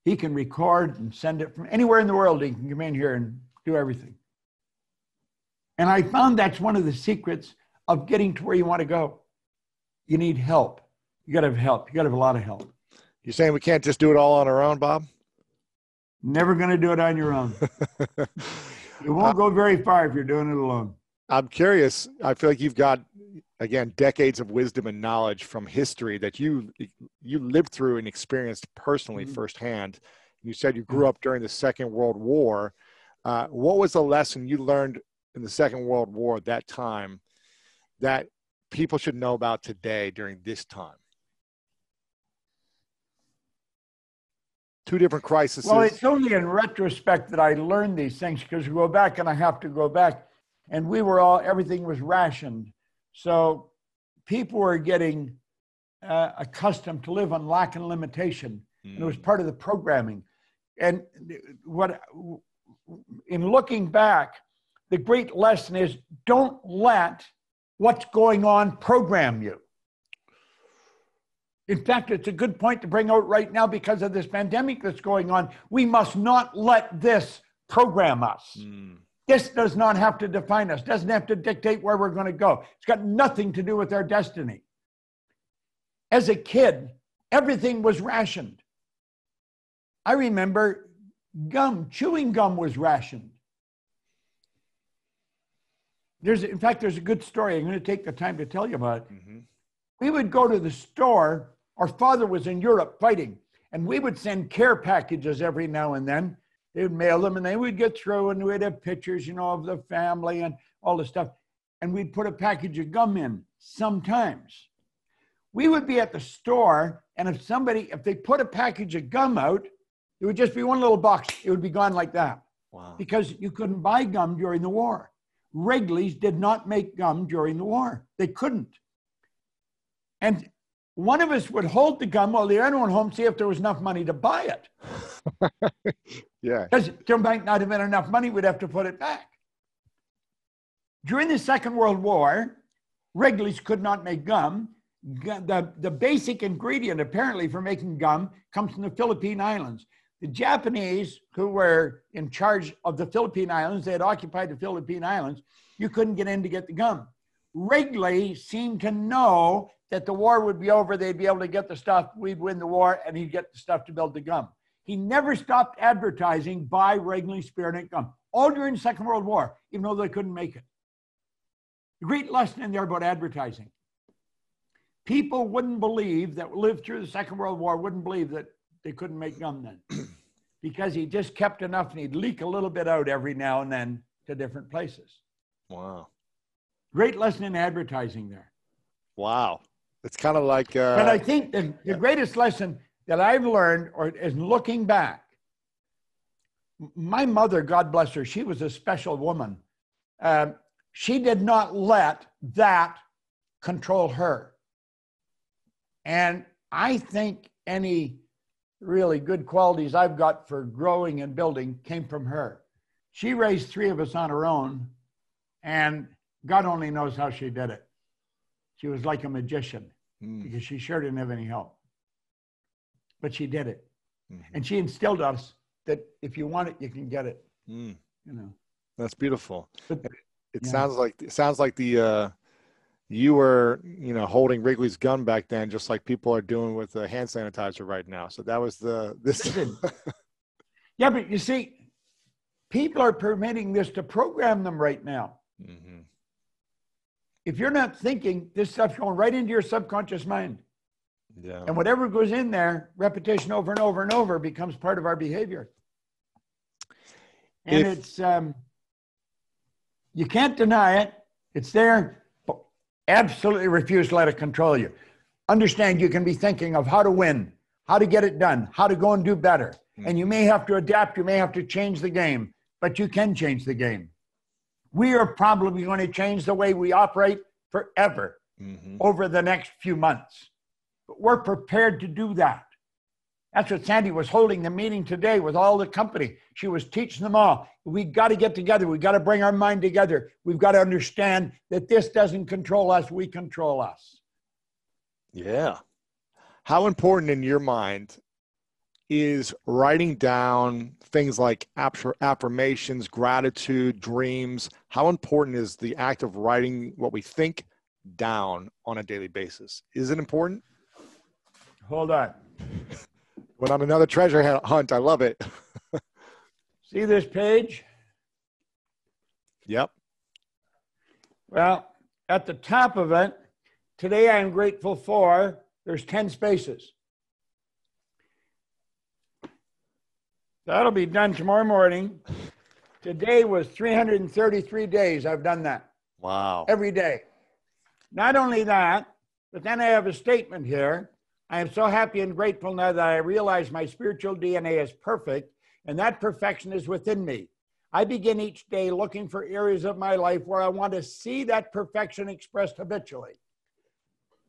[SPEAKER 1] He can record and send it from anywhere in the world. He can come in here and do everything. And I found that's one of the secrets of getting to where you want to go. You need help. You got to have help. You got to have a lot of help.
[SPEAKER 2] You're saying we can't just do it all on our own, Bob?
[SPEAKER 1] Never going to do it on your own. You won't go very far if you're doing it alone.
[SPEAKER 2] I'm curious. I feel like you've got, again, decades of wisdom and knowledge from history that you lived through and experienced personally firsthand. You said you grew up during the Second World War. What was the lesson you learned in the Second World War at that time that people should know about today during this time? Two different crises.
[SPEAKER 1] Well, it's only in retrospect that I learned these things because we go back and I have to go back. And everything was rationed. So people were getting accustomed to live on lack and limitation. And it was part of the programming. And in looking back, the great lesson is don't let what's going on program you. In fact, it's a good point to bring out right now because of this pandemic that's going on. We must not let this program us. This does not have to define us, doesn't have to dictate where we're going to go. It's got nothing to do with our destiny. As a kid, everything was rationed. I remember chewing gum was rationed. In fact, there's a good story. I'm going to take the time to tell you about it. We would go to the store. Our father was in Europe fighting, and we would send care packages every now and then. They would mail them, and they would get through, and we'd have pictures, of the family and all the stuff. And we'd put a package of gum in sometimes. We would be at the store, and if they put a package of gum out, it would just be one little box. It would be gone like that.
[SPEAKER 2] Wow.
[SPEAKER 1] Because you couldn't buy gum during the war. Wrigley's did not make gum during the war. They couldn't. And one of us would hold the gum while the other one home, see if there was enough money to buy it.
[SPEAKER 2] Yeah.
[SPEAKER 1] Because there might not have been enough money, we'd have to put it back. During the Second World War, Wrigley's could not make gum. The basic ingredient, apparently, for making gum comes from the Philippine Islands. The Japanese, who were in charge of the Philippine Islands, they had occupied the Philippine Islands, you couldn't get in to get the gum. Wrigley seemed to know that the war would be over, they'd be able to get the stuff, we'd win the war, and he'd get the stuff to build the gum. He never stopped advertising, buy Wrigley Spearmint Gum, all during the Second World War, even though they couldn't make it. A great lesson in there about advertising. People wouldn't believe that lived through the Second World War, wouldn't believe that they couldn't make gum then. Because he just kept enough and he'd leak a little bit out every now and then to different places.
[SPEAKER 2] Wow.
[SPEAKER 1] Great lesson in advertising there.
[SPEAKER 2] Wow. It's kind of like...
[SPEAKER 1] but I think the greatest lesson that I've learned is looking back. My mother, God bless her, she was a special woman. She did not let that control her. And I think any really good qualities I've got for growing and building came from her. She raised three of us on her own, and God only knows how she did it. She was like a magician because she sure didn't have any help. But she did it. And she instilled us that if you want it, you can get it. You know.
[SPEAKER 2] That's beautiful.
[SPEAKER 1] But,
[SPEAKER 2] it sounds like the you were, holding Wrigley's gun back then, just like people are doing with the hand sanitizer right now. So that was this.
[SPEAKER 1] Yeah, but you see, people are permitting this to program them right now. If you're not thinking, this stuff's going right into your subconscious mind.
[SPEAKER 2] Yeah.
[SPEAKER 1] And whatever goes in there, repetition over and over and over becomes part of our behavior. And it's, you can't deny it. It's there. Absolutely refuse to let it control you. Understand you can be thinking of how to win, how to get it done, how to go and do better. And you may have to adapt. You may have to change the game, but you can change the game. We are probably going to change the way we operate forever over the next few months. But we're prepared to do that. That's what Sandy was holding the meeting today with all the company. She was teaching them all. We got to get together. We got to bring our mind together. We've got to understand that this doesn't control us. We control us.
[SPEAKER 2] Yeah. How important in your mind is writing down things like affirmations, gratitude, dreams? How important is the act of writing what we think down on a daily basis? Is it important?
[SPEAKER 1] Hold on.
[SPEAKER 2] Went on another treasure hunt. I love it.
[SPEAKER 1] See this page?
[SPEAKER 2] Yep.
[SPEAKER 1] Well, at the top of it, today I am grateful for, there's 10 spaces. That'll be done tomorrow morning. Today was 333 days I've done that.
[SPEAKER 2] Wow.
[SPEAKER 1] Every day. Not only that, but then I have a statement here. I am so happy and grateful now that I realize my spiritual DNA is perfect and that perfection is within me. I begin each day looking for areas of my life where I want to see that perfection expressed habitually.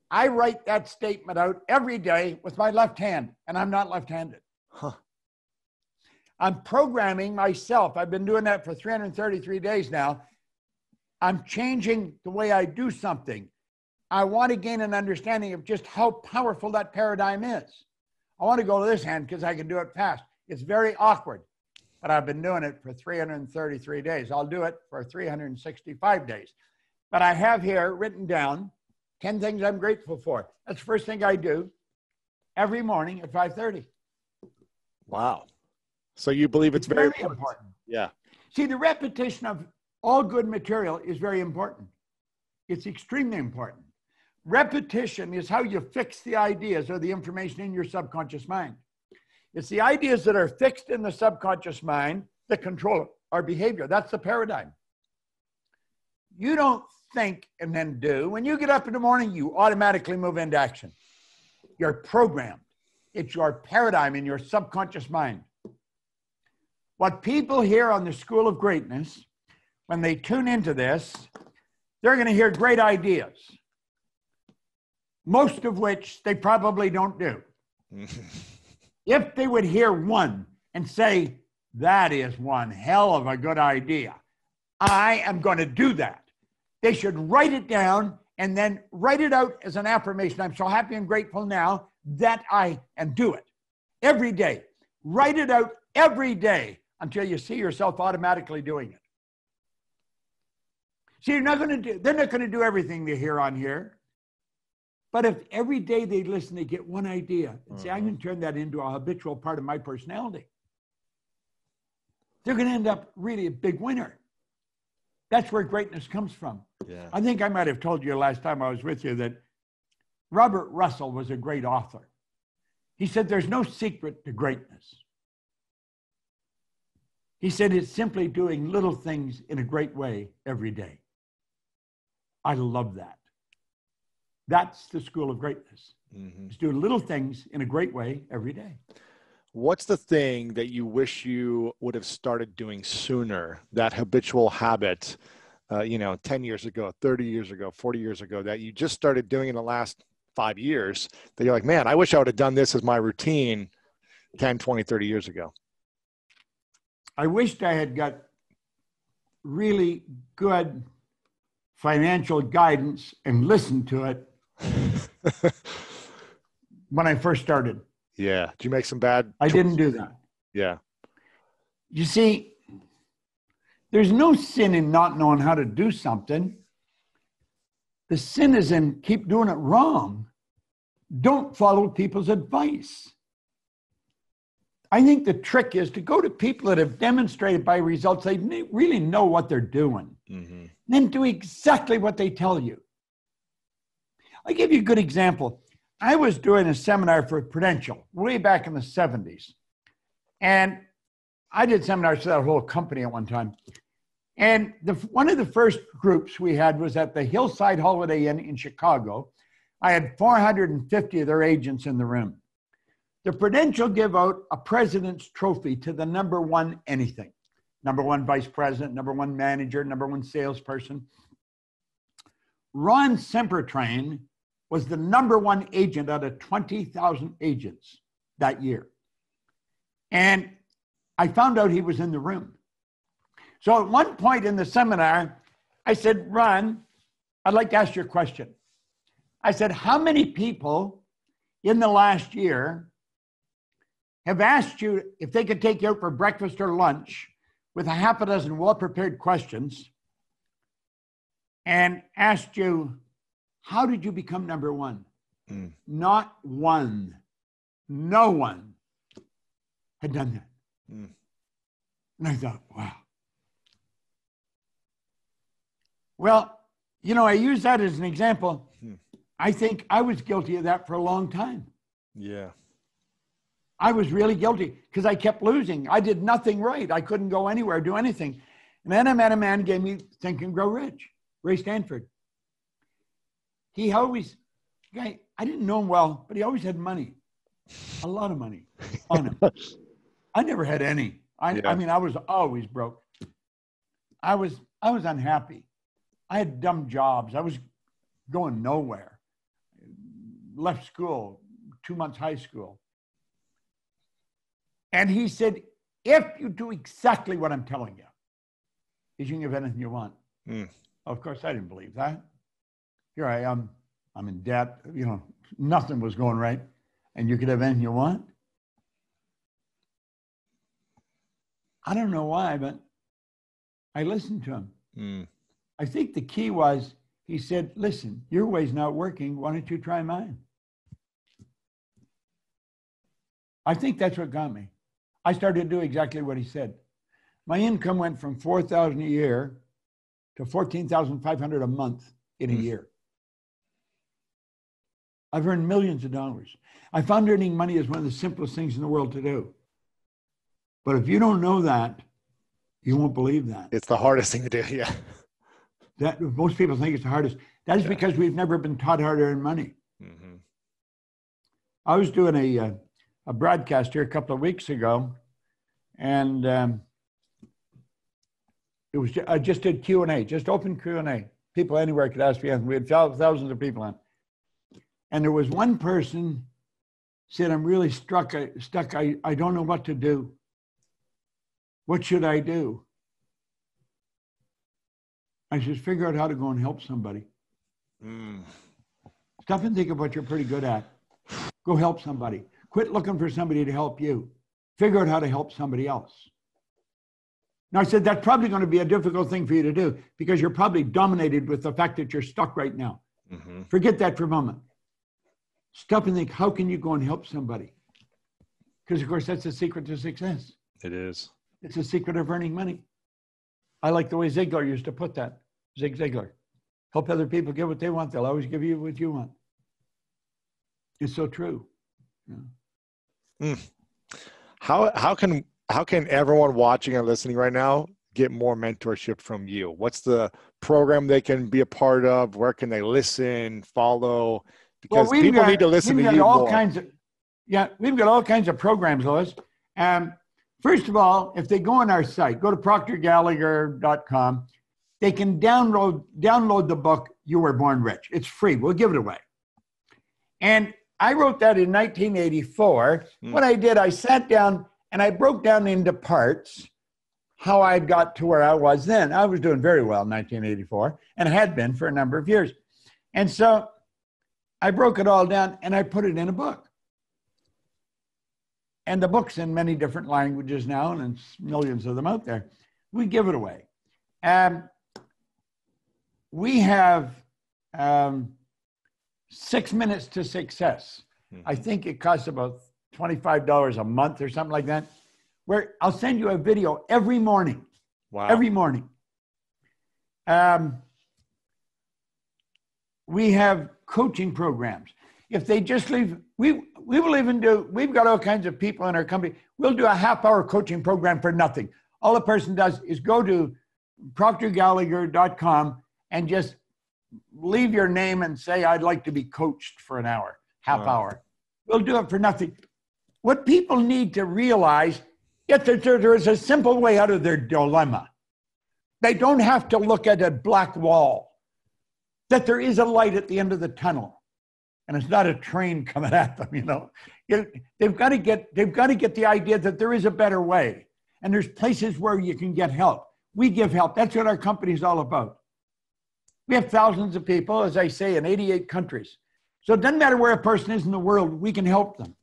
[SPEAKER 1] I write that statement out every day with my left hand, and I'm not left-handed. I'm programming myself. I've been doing that for 333 days now. I'm changing the way I do something. I want to gain an understanding of just how powerful that paradigm is. I want to go to this hand because I can do it fast. It's very awkward, but I've been doing it for 333 days. I'll do it for 365 days. But I have here written down 10 things I'm grateful for. That's the first thing I do every morning at 5:30.
[SPEAKER 2] Wow. So you believe it's very
[SPEAKER 1] important.
[SPEAKER 2] Yeah.
[SPEAKER 1] See, the repetition of all good material is very important. It's extremely important. Repetition is how you fix the ideas or the information in your subconscious mind. It's the ideas that are fixed in the subconscious mind that control our behavior. That's the paradigm. You don't think and then do. When you get up in the morning, you automatically move into action. You're programmed. It's your paradigm in your subconscious mind. What people hear on the School of Greatness, when they tune into this, they're going to hear great ideas, most of which they probably don't do. If they would hear one and say, that is one hell of a good idea, I am going to do that. They should write it down and then write it out as an affirmation. I'm so happy and grateful now that I and do it every day. Write it out every day until you see yourself automatically doing it. See, they're not going to do everything they hear on here. But if every day they listen, they get one idea and say, I'm going to turn that into a habitual part of my personality. They're going to end up really a big winner. That's where greatness comes from.
[SPEAKER 2] Yeah.
[SPEAKER 1] I think I might have told you last time I was with you that Robert Russell was a great author. He said, there's no secret to greatness. He said, it's simply doing little things in a great way every day. I love that. That's the School of Greatness. Just do little things in a great way every day.
[SPEAKER 2] What's the thing that you wish you would have started doing sooner, that habitual habit, 10 years ago, 30 years ago, 40 years ago, that you just started doing in the last 5 years, that you're like, man, I wish I would have done this as my routine 10, 20, 30 years ago?
[SPEAKER 1] I wished I had got really good financial guidance and listened to it when I first started.
[SPEAKER 2] Yeah. Did you make some bad
[SPEAKER 1] I didn't do that.
[SPEAKER 2] Yeah.
[SPEAKER 1] You see, there's no sin in not knowing how to do something. The sin is in keep doing it wrong. Don't follow people's advice. I think the trick is to go to people that have demonstrated by results they really know what they're doing. Mm-hmm. Then do exactly what they tell you. I'll give you a good example. I was doing a seminar for Prudential way back in the 70s. And I did seminars for that whole company at one time. And one of the first groups we had was at the Hillside Holiday Inn in Chicago. I had 450 of their agents in the room. The Prudential give out a president's trophy to the number one anything. Number one vice president, number one manager, number one salesperson. Ron Sempertrain was the number one agent out of 20,000 agents that year. And I found out he was in the room. So at one point in the seminar, I said, Ron, I'd like to ask you a question. I said, how many people in the last year have asked you if they could take you out for breakfast or lunch with a half a dozen well-prepared questions and asked you, how did you become number one? Not one. No one had done that. And I thought, wow. Well, you know, I use that as an example. I think I was guilty of that for a long time.
[SPEAKER 2] Yeah.
[SPEAKER 1] I was really guilty because I kept losing. I did nothing right. I couldn't go anywhere, do anything. And then I met a man who gave me Think and Grow Rich, Ray Stanford. He always, I didn't know him well, but he always had money, a lot of money on him. I never had any. I mean, I was always broke. I was unhappy. I had dumb jobs. I was going nowhere. Left school, 2 months high school. And he said, if you do exactly what I'm telling you, you can have anything you want. Of course, I didn't believe that. Here I am. I'm in debt. You know, nothing was going right. And you could have anything you want. I don't know why, but I listened to him. I think the key was, he said, listen, your way's not working. Why don't you try mine? I think that's what got me. I started to do exactly what he said. My income went from $4,000 a year to $14,500 a month in a year. I've earned millions of dollars. I found earning money is one of the simplest things in the world to do. But if you don't know that, you won't believe that.
[SPEAKER 2] It's the hardest thing to do, yeah.
[SPEAKER 1] That most people think it's the hardest. That is because we've never been taught how to earn money. I was doing a broadcast here a couple of weeks ago, and it was I just did Q&A, just open Q&A. People anywhere could ask me anything. We had thousands of people on. And there was one person said, I'm really stuck. I don't know what to do. What should I do? I should figure out how to go and help somebody. Stop and think of what you're pretty good at. Go help somebody. Quit looking for somebody to help you. Figure out how to help somebody else. Now, I said, that's probably going to be a difficult thing for you to do because you're probably dominated with the fact that you're stuck right now. Forget that for a moment. Stop and think, how can you go and help somebody? Because, of course, that's the secret to success.
[SPEAKER 2] It is.
[SPEAKER 1] It's the secret of earning money. I like the way Ziglar used to put that. Zig Ziglar. Help other people get what they want. They'll always give you what you want. It's so true. Yeah.
[SPEAKER 2] How can everyone watching and listening right now get more mentorship from you? What's the program they can be a part of? Where can they listen, follow? Because people need to listen to you more.
[SPEAKER 1] We've got all kinds of programs, Lois. First of all, if they go on our site, go to proctorgallagher.com, they can download the book, You Were Born Rich. It's free. We'll give it away. And I wrote that in 1984. What I did, I sat down and I broke down into parts how I got to where I was then. I was doing very well in 1984 and had been for a number of years. And so I broke it all down and I put it in a book. And the book's in many different languages now, and it's millions of them out there. We give it away. We have 6 minutes to success. I think it costs about $25 a month or something like that, where I'll send you a video every morning.
[SPEAKER 2] Wow.
[SPEAKER 1] Every morning. We have coaching programs. If they just leave, we will even do, we've got all kinds of people in our company. We'll do a half-hour coaching program for nothing. All a person does is go to proctorgallagher.com and just leave your name and say, I'd like to be coached for an hour, half hour. We'll do it for nothing. What people need to realize is that there is a simple way out of their dilemma. They don't have to look at a black wall, that there is a light at the end of the tunnel. And it's not a train coming at them, you know. They've got to get the idea that there is a better way. And there's places where you can get help. We give help. That's what our company is all about. We have thousands of people, as I say, in 88 countries. So it doesn't matter where a person is in the world, we can help them.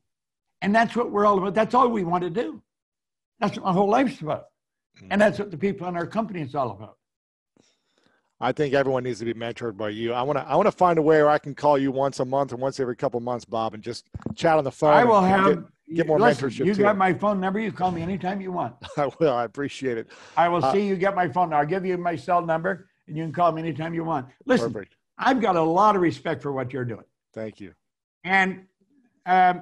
[SPEAKER 1] And that's what we're all about. That's all we want to do. That's what my whole life's about. And that's what the people in our company is all about.
[SPEAKER 2] I think everyone needs to be mentored by you. I want to find a way where I can call you once a month or once every couple of months, Bob, and just chat on the phone.
[SPEAKER 1] I will have
[SPEAKER 2] get more mentorship.
[SPEAKER 1] You got my phone number. You call me anytime you want.
[SPEAKER 2] I will. I appreciate it.
[SPEAKER 1] I will see you get my phone. I'll give you my cell number, and you can call me anytime you want. Listen, perfect. I've got a lot of respect for what you're doing.
[SPEAKER 2] Thank you.
[SPEAKER 1] And I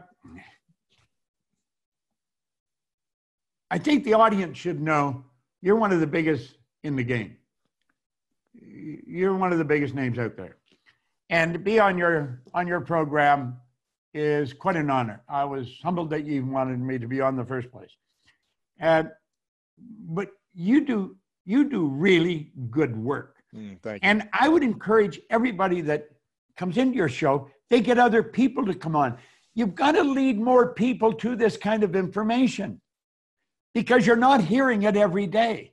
[SPEAKER 1] think the audience should know you're one of the biggest in the game. You're one of the biggest names out there. And to be on your program is quite an honor. I was humbled that you even wanted me to be on in the first place. But you do really good work.
[SPEAKER 2] Thank you.
[SPEAKER 1] And I would encourage everybody that comes into your show, they get other people to come on. You've got to lead more people to this kind of information because you're not hearing it every day.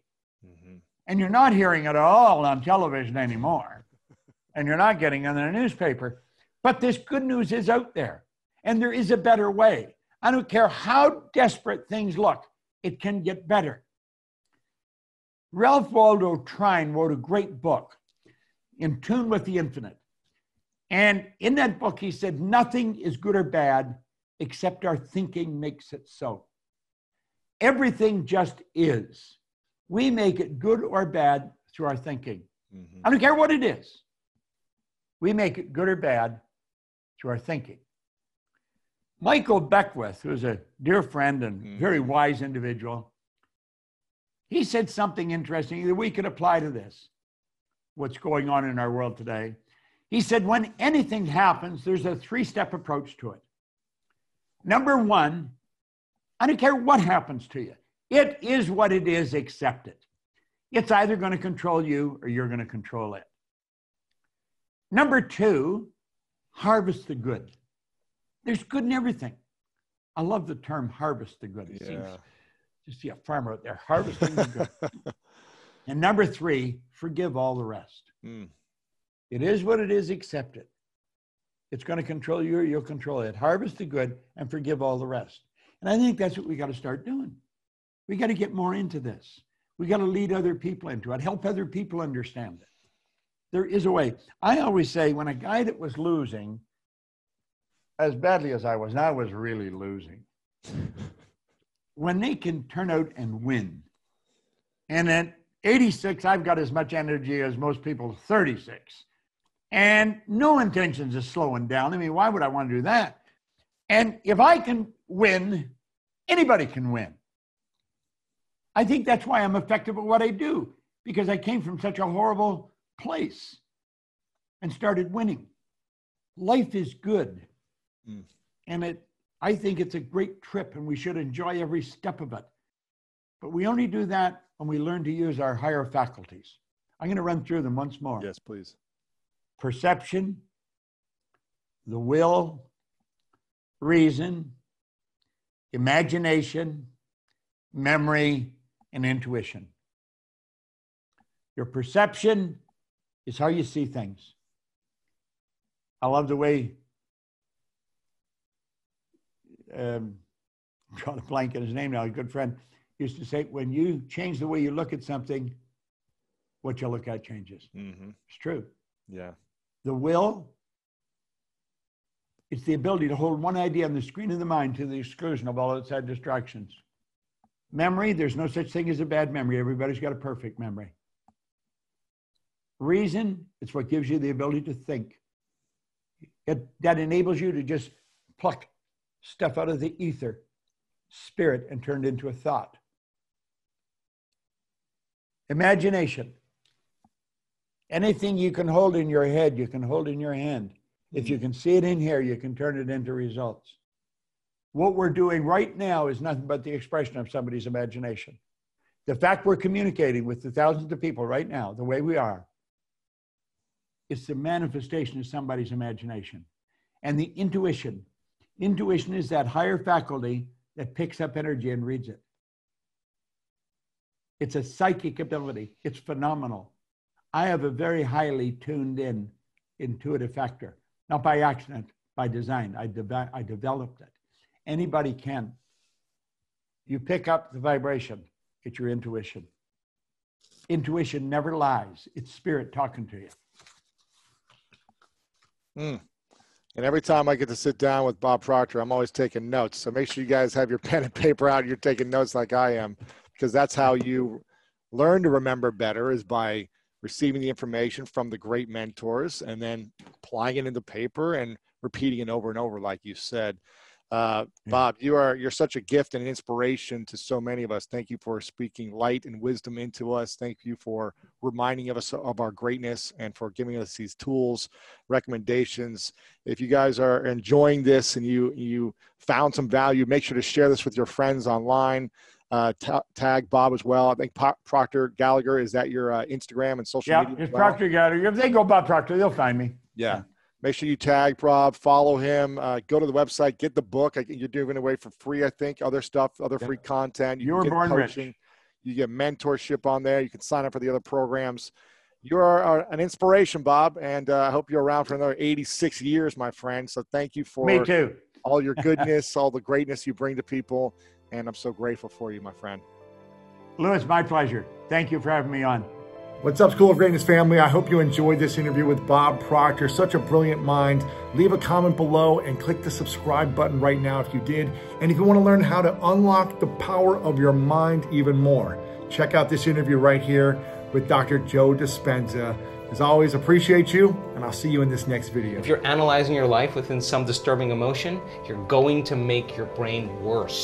[SPEAKER 1] And you're not hearing it all on television anymore. And you're not getting it in the newspaper. But this good news is out there. And there is a better way. I don't care how desperate things look. It can get better. Ralph Waldo Trine wrote a great book, In Tune with the Infinite. And in that book, he said, nothing is good or bad except our thinking makes it so. Everything just is. We make it good or bad through our thinking. I don't care what it is. We make it good or bad through our thinking. Michael Beckwith, who's a dear friend and very wise individual, he said something interesting that we could apply to this, what's going on in our world today. He said, when anything happens, there's a 3-step approach to it. Number 1, I don't care what happens to you. It is what it is, accept it. It's either going to control you or you're going to control it. Number 2, harvest the good. There's good in everything. I love the term harvest the good. It seems to see a farmer out there harvesting the good. And number 3, forgive all the rest. It is what it is, accept it. It's going to control you or you'll control it. Harvest the good and forgive all the rest. And I think that's what we got to start doing. We got to get more into this. We got to lead other people into it, help other people understand it. There is a way. I always say when a guy that was losing, as badly as I was really losing, when they can turn out and win. And at 86, I've got as much energy as most people 36. And no intentions of slowing down. I mean, why would I want to do that? And if I can win, anybody can win. I think that's why I'm effective at what I do, because I came from such a horrible place and started winning. Life is good. And I think it's a great trip and we should enjoy every step of it. But we only do that when we learn to use our higher faculties. I'm going to run through them once more.
[SPEAKER 2] Yes, please.
[SPEAKER 1] Perception, the will, reason, imagination, memory, and intuition. Your perception is how you see things. I love the way, I'm drawing a blank on his name now, a good friend used to say, when you change the way you look at something, what you look at changes. Mm-hmm. It's true.
[SPEAKER 2] Yeah.
[SPEAKER 1] The will, it's the ability to hold one idea on the screen of the mind to the exclusion of all outside distractions. Memory, there's no such thing as a bad memory. Everybody's got a perfect memory. Reason, it's what gives you the ability to think. That enables you to just pluck stuff out of the ether, spirit, and turn it into a thought. Imagination. Anything you can hold in your head, you can hold in your hand. If you can see it in here, you can turn it into results. What we're doing right now is nothing but the expression of somebody's imagination. The fact we're communicating with the thousands of people right now, the way we are, it's the manifestation of somebody's imagination. And the intuition. Intuition is that higher faculty that picks up energy and reads it. It's a psychic ability. It's phenomenal. I have a very highly tuned in intuitive factor. Not by accident, by design. I developed it. Anybody can. You pick up the vibration. It's your intuition. Intuition never lies. It's spirit talking to you.
[SPEAKER 2] And every time I get to sit down with Bob Proctor, I'm always taking notes. So make sure you guys have your pen and paper out. You're taking notes like I am, because that's how you learn to remember better, is by receiving the information from the great mentors and then applying it into paper and repeating it over and over, like you said. Bob, you're such a gift and an inspiration to so many of us. Thank you for speaking light and wisdom into us. Thank you for reminding us of our greatness and for giving us these tools, recommendations. If you guys are enjoying this and you found some value, make sure to share this with your friends online. Tag Bob as well. I think Proctor Gallagher, is that your Instagram and social media?
[SPEAKER 1] Yeah, it's Proctor Gallagher. If they go Bob Proctor, they'll find me.
[SPEAKER 2] Yeah. Make sure you tag Bob, follow him, go to the website, get the book. You're giving away for free, I think, other stuff, other free content.
[SPEAKER 1] You were born
[SPEAKER 2] coaching.
[SPEAKER 1] rich.
[SPEAKER 2] You get mentorship on there. You can sign up for the other programs. You're an inspiration, Bob, and I hope you're around for another 86 years, my friend. So thank you for
[SPEAKER 1] Me too.
[SPEAKER 2] all your goodness, all the greatness you bring to people, and I'm so grateful for you, my friend.
[SPEAKER 1] Louis, my pleasure. Thank you for having me on.
[SPEAKER 2] What's up, School of Greatness family? I hope you enjoyed this interview with Bob Proctor. Such a brilliant mind. Leave a comment below and click the subscribe button right now if you did. And if you want to learn how to unlock the power of your mind even more, check out this interview right here with Dr. Joe Dispenza. As always, appreciate you, and I'll see you in this next video.
[SPEAKER 3] If you're analyzing your life within some disturbing emotion, you're going to make your brain worse.